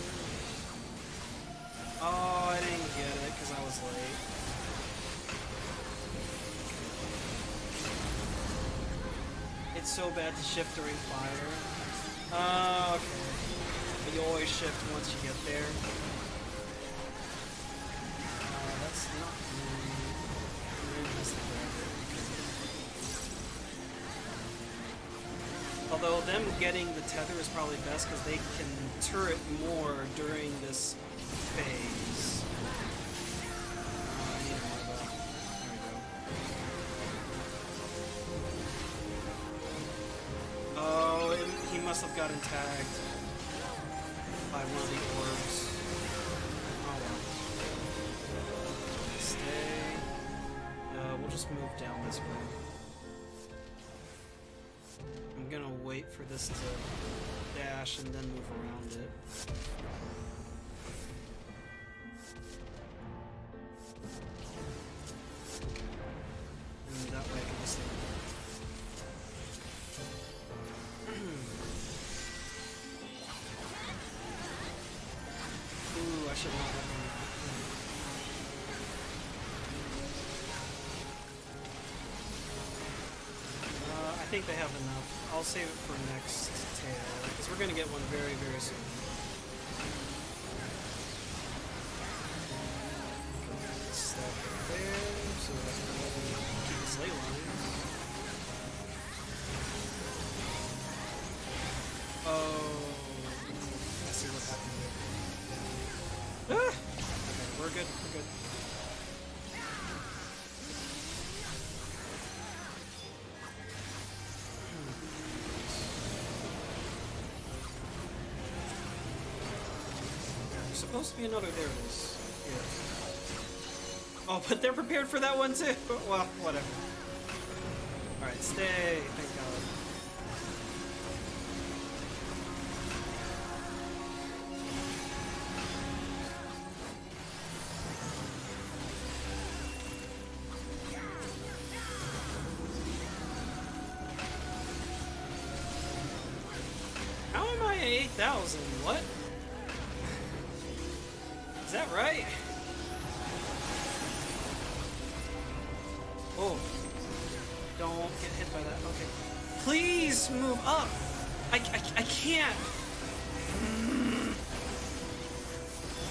Oh, I didn't get it because I was late. It's so bad to shift during fire. Oh, okay. But you always shift once you get there. That's not although them getting the tether is probably best because they can turret more during this phase. I need more of that. There we go. Oh, he must have gotten tagged by one of the orbs. Oh well. Stay. We'll just move down this way. I'm gonna wait for this to dash and then move around it. And that way I can just... Ooh, I should not have done that. I think they have enough. I'll save it for next tail, because we're going to get one very, very soon. Step there, so that I can keep the slay line. Oh, I see what happened there. Ah! Okay, we're good, we're good. Supposed to be another. There it is. Here. Oh, but they're prepared for that one too. Well, whatever. All right, stay. Thank God. How am I at 8,000? What? Is that right? Oh. Don't get hit by that. Okay. Please move up. I can't.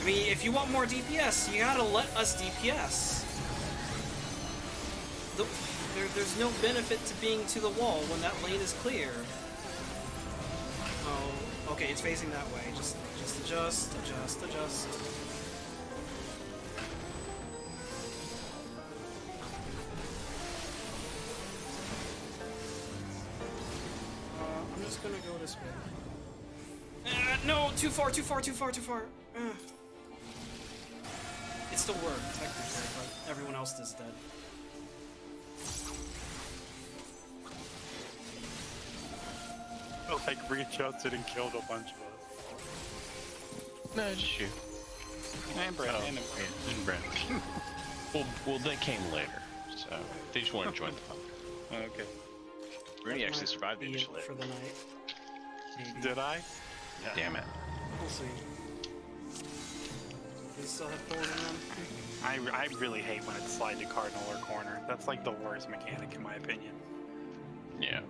I mean, if you want more DPS, you gotta let us DPS. There's no benefit to being to the wall when that lane is clear. Oh, okay, it's facing that way. Just adjust. I'm just gonna go this way. No, too far. It still worked, technically, but everyone else is dead. Oh, like readjusted and killed a bunch of us. No, just you. And Brent. Oh, And yeah, and Brent. well, they came later, so they just want to join the fun. Okay. Rooney That actually might survived the be initial it hit. for the night. Maybe. Did I? Yeah. Damn it. We'll see. Do you still have forward in them? I really hate when it's slide to cardinal or corner. That's like the worst mechanic in my opinion. Yeah.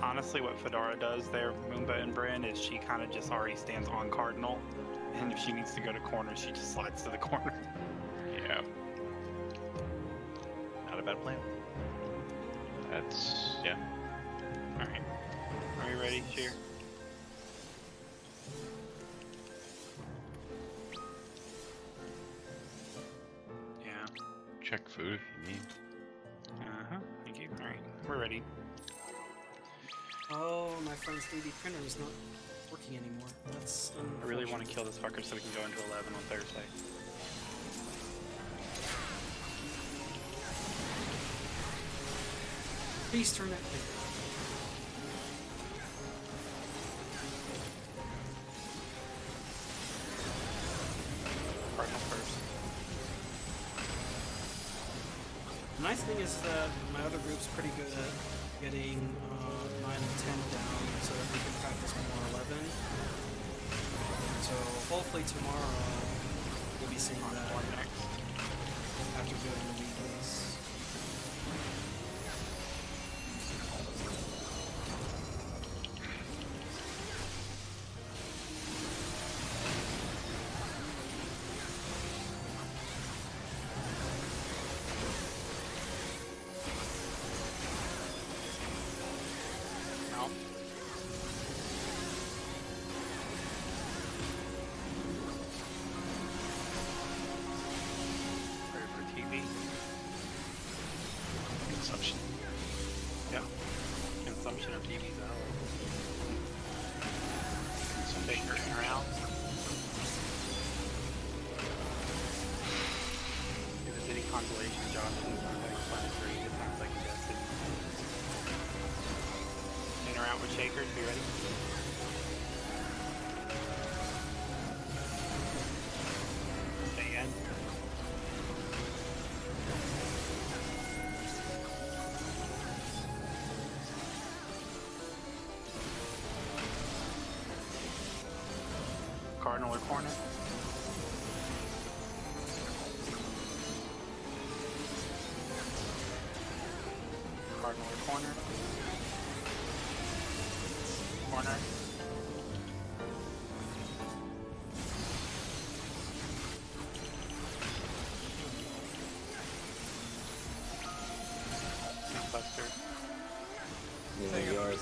Honestly, what Fedora does there, Moomba and Bryn, is she kind of just already stands on cardinal, and if she needs to go to corner, she just slides to the corner. Yeah. Not a bad plan. That's yeah. All right, are you ready, Sheer? Yeah. Check food if you need. Thank you. All right, we're ready. Oh, my friend's 3D printer is not working anymore. That's I really want to unfortunate. kill this fucker so we can go into 11 on Thursday. Please turn it. Cardinal first. The nice thing is that my other group's pretty good at getting 9 and 10 down so that we can practice more 11. So hopefully tomorrow we'll be seeing that One next. after doing the weeklies. No. Ready for TV? Consumption. Yeah. Consumption of TV's out. Big turning around. If it's any consolation, Josh is not having fun for you. It sounds like he does it. In or out with shakers, be ready? Stay in. Cardinal or corner? Cardinal or corner? Corner. Buster. These are yours.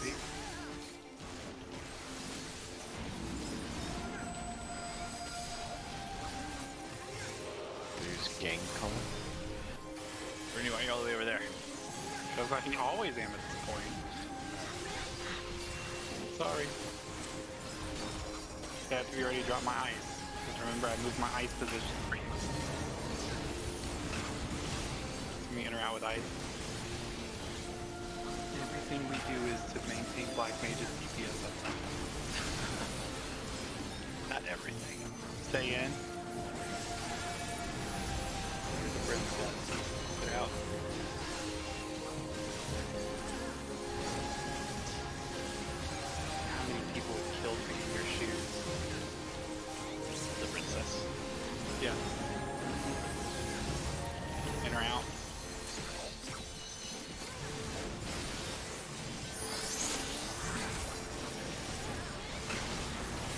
There's gang color. Rooney, why are you all the way over there? Feels like you always am at this point. Sorry. I have to be ready to drop my ice. Because remember, I moved my ice position for you. Can we enter out with ice? Everything we do is to maintain Black Mage's DPS uptime. Not everything. Stay in. Here's the princess. They're out. How many people have killed me in your shoes? The princess. Yeah. In or out?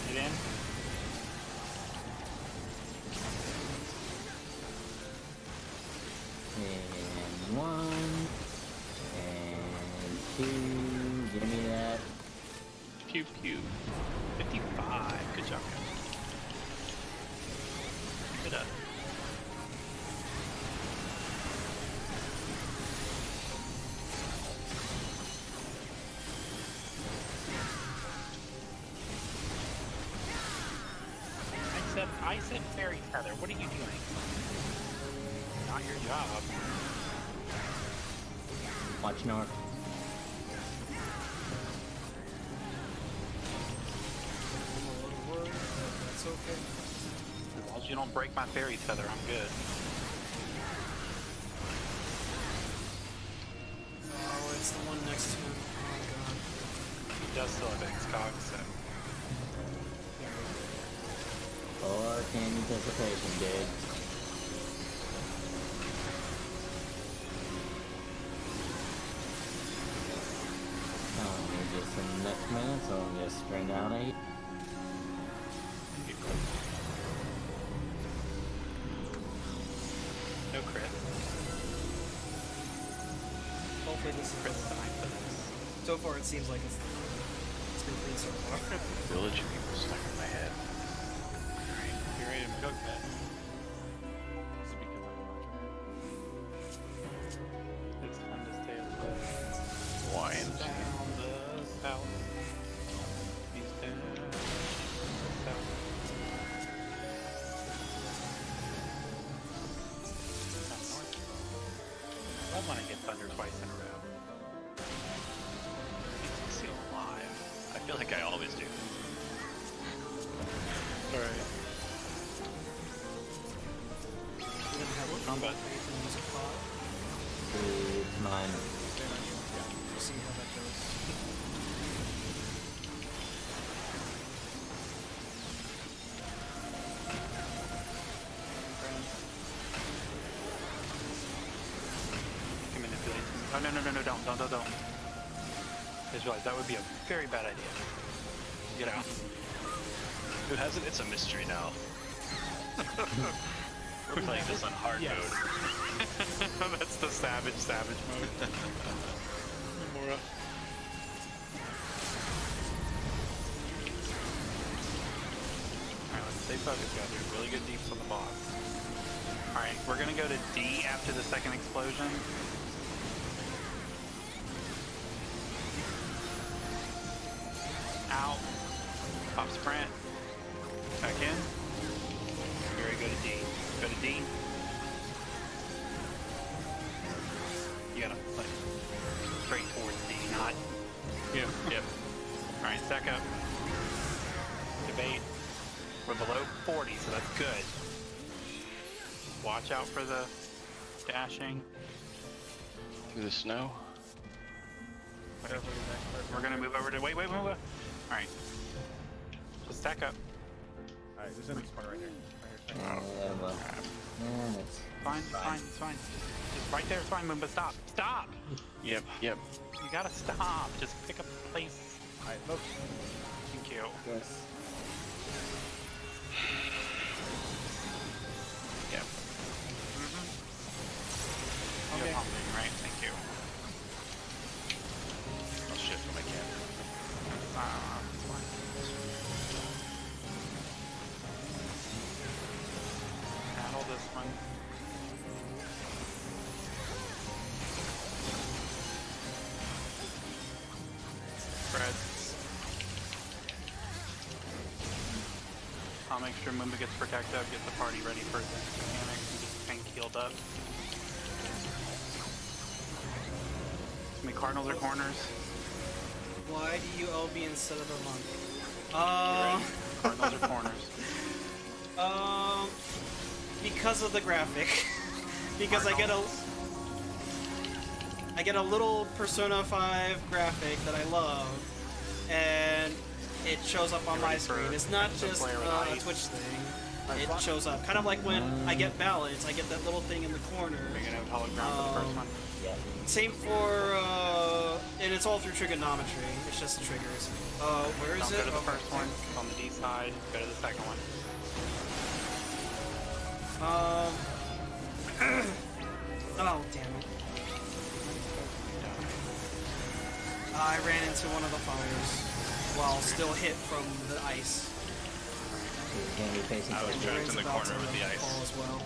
Get in. And 1. And 2. Give me that. Pew pew. 55. Good job, guys. Good up. I said fairy tether. What are you doing? Not your job. Watch north. you don't break my fairy feather, I'm good. Oh, it's the one next to him. Oh my god. He does still have X-Cog, so... Or can anticipation, dude. Just in the next minute, so I'll just sprint down 8. No crit. Hopefully this is Crit's fine for this. so far it seems like it's been clean so far. Village people stuck in my head. Alright, you ready to cook that? Is it because I'm watching It's fun to stay alive. Lions. Down the south. He's down south. Not north. I want to get thunder twice in a row. He's still alive. I feel like I always do. Alright. We're gonna have a Combat. faith in music pod. It's mine. We'll see how that goes. You can manipulate them. Oh, no, don't. I just realized that would be a very bad idea. Get out. Who has it? It's a mystery now. We're playing this on hard mode. That's the savage mode. Mora. Alright, let's stay focused, guys. There's really good deeps on the boss. Alright, we're gonna go to D after the second explosion. Out. Pop sprint. Back in. Very good at D. Go to D. You gotta like straight towards D, not. Yep. Alright, stack up. Debate. We're below 40, so that's good. Watch out for the dashing. Through the snow. Whatever. We're gonna move over to. Wait, move up. Alright. Just stack up. Alright, there's another spot right here. Well, yeah, it's It's fine. Just right there, it's fine, but stop. Stop! Yep. You gotta stop. Just pick a place. Alright, folks. Thank you. yes. Yep. You have humbling, right? Thank you. I'll shift when I can. It's fine. Handle this one. Fred. I'll make sure Moomba gets protected up, get the party ready for the mechanics, and get the tank healed up. How many cardinals or corners? Why do you LB instead of a monk? Cardinals or corners? Because of the graphic. Because I get a little Persona 5 graphic that I love, and it shows up on my screen. It's not just a Twitch thing. It shows up. Kind of like when I get balance, I get that little thing in the corner. Are you gonna have hologram for the first one? Yeah. Same for, and it's all through trigonometry. It's just the triggers. Where is Don't it? go to the first one. It's on the D side. Go to the second one. Oh, damn it. I ran into one of the fires while still hit from the ice. He's gonna be facing I was something. trapped in the About corner to with the ice. fall as well.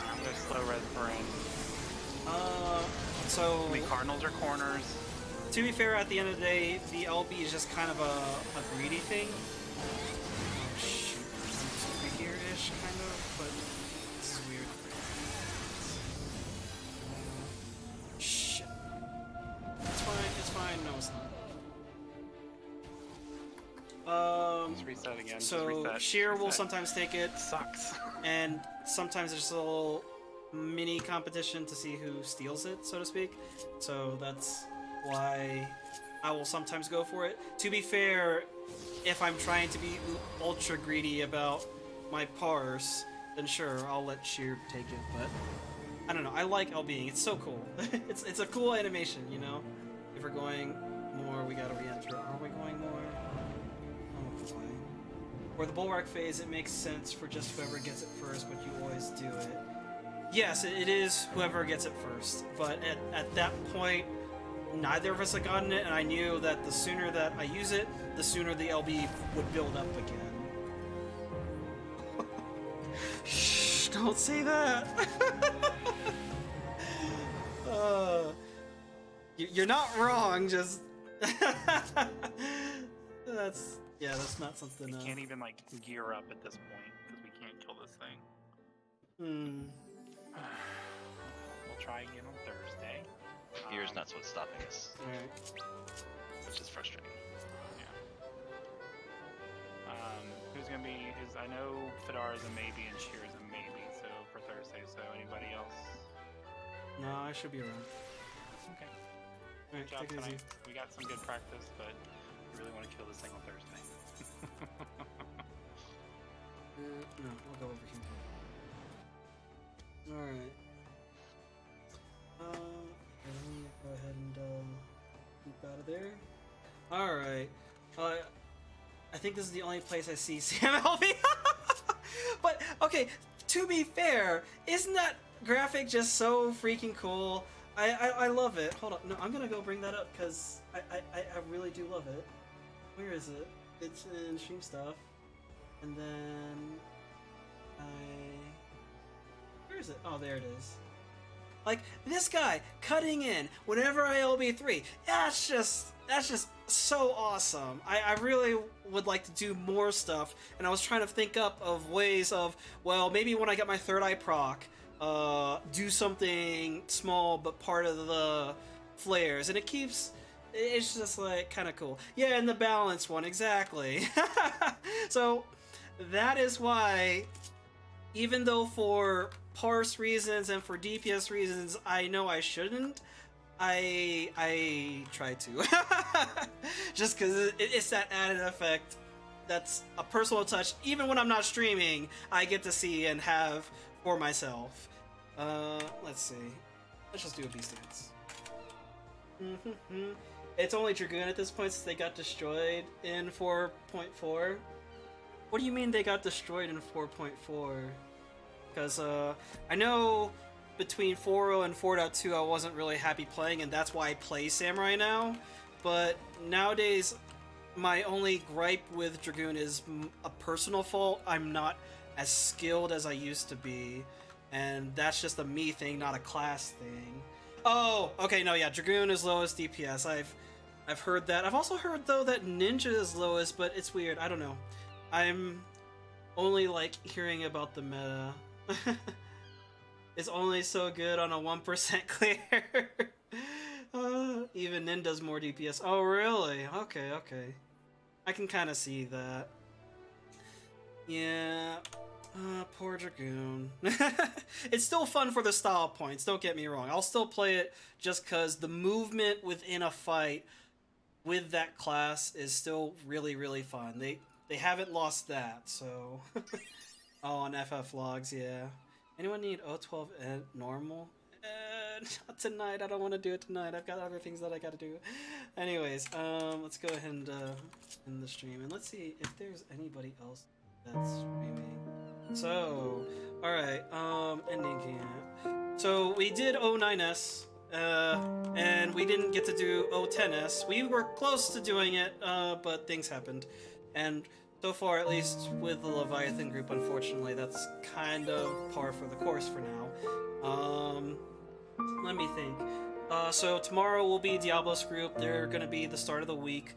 I'm gonna slow res brain. So How many cardinals or corners? to be fair, at the end of the day, the LB is just kind of a greedy thing. Oh shoot, it's over here-ish, kind of, but this is weird. Shit. It's fine, no it's not. Just reset again. So just reset. Sheer will reset. sometimes take it, Sucks. and sometimes there's a little mini competition to see who steals it, so to speak. So that's why I will sometimes go for it. To be fair, if I'm trying to be ultra greedy about my parse, then sure, I'll let Sheer take it, but I don't know, I like LBing, it's so cool. it's a cool animation, you know? If we're going more, we gotta re-enter. Are we going more? Oh boy. For the bulwark phase, it makes sense for just whoever gets it first, but you always do it. Yes, it is whoever gets it first, but at that point, neither of us had gotten it, and I knew that the sooner that I use it, the sooner the LB would build up again. Shh, don't say that! You're not wrong, just... that's not something... We can't even, like, gear up at this point, because we can't kill this thing. We'll try again on Thursday. Gear's not what's stopping us, Alright. which is frustrating. Who's gonna be his? I know Fedara's a maybe and Sheer's a maybe. So for Thursday, so anybody else? No, I should be around. Okay. Alright, Good job take it easy. tonight. We got some good practice, but we really want to kill this thing on Thursday. No, we'll go over here. Alright. Let me go ahead and keep out of there. Alright. I think this is the only place I see Sam LB. But, okay, to be fair, isn't that graphic just so freaking cool? I love it. Hold on. No, I'm gonna go bring that up because I really do love it. Where is it? It's in stream stuff. And then where is it? Oh, there it is. Like, this guy cutting in whenever I LB3. That's just so awesome. I really would like to do more stuff, and I was trying to think up of ways of, well, maybe when I get my third eye proc, do something small but part of the flares, and it's just like kind of cool. Yeah, and the balance one, exactly. So that is why, even though for parse reasons and for DPS reasons I know I shouldn't, I try to. Just because it's that added effect that's a personal touch. Even when I'm not streaming, I get to see and have for myself. Let's see. Let's just do a beast dance. It's only Dragoon at this point since they got destroyed in 4.4. What do you mean they got destroyed in 4.4? Because I know between 4.0 and 4.2 I wasn't really happy playing, and that's why I play Samurai now. But nowadays, my only gripe with Dragoon is a personal fault. I'm not as skilled as I used to be, and that's just a me thing, not a class thing. Oh, okay, no, yeah, Dragoon is lowest DPS. I've heard that. I've also heard, though, that Ninja is lowest, but it's weird. I don't know. I'm only, like, hearing about the meta. It's only so good on a 1% clear. Even Nin does more DPS. Oh, really? Okay, okay. I can kind of see that. Yeah. Poor Dragoon. It's still fun for the style points, don't get me wrong. I'll still play it just because the movement within a fight with that class is still really, really fun. They haven't lost that, so... Oh, on FF logs, yeah. Anyone need O12 and normal? Not tonight. I don't want to do it tonight. I've got other things that I gotta do. Anyways, let's go ahead and end the stream, and let's see if there's anybody else that's streaming. So, alright, ending camp. So, we did O9S, and we didn't get to do O10S. We were close to doing it, but things happened. And so far, at least with the Leviathan group, unfortunately, that's kind of par for the course for now. Let me think. So tomorrow will be Diablo's group. They're going to be the start of the week.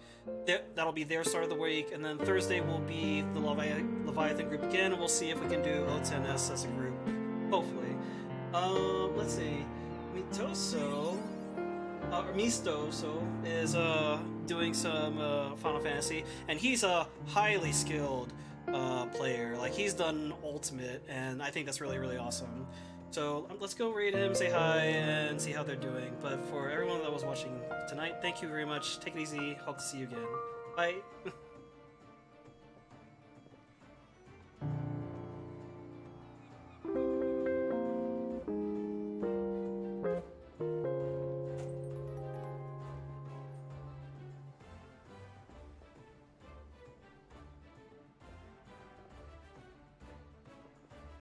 That'll be their start of the week. And then Thursday will be the Leviathan group again. We'll see if we can do O10S as a group. Hopefully. Let's see. Mitoso. Mistoso is doing some Final Fantasy, and he's a highly skilled player. Like, he's done Ultimate, and I think that's really, really awesome. So let's go raid him, say hi, and see how they're doing. But for everyone that was watching tonight, thank you very much. Take it easy. Hope to see you again. Bye.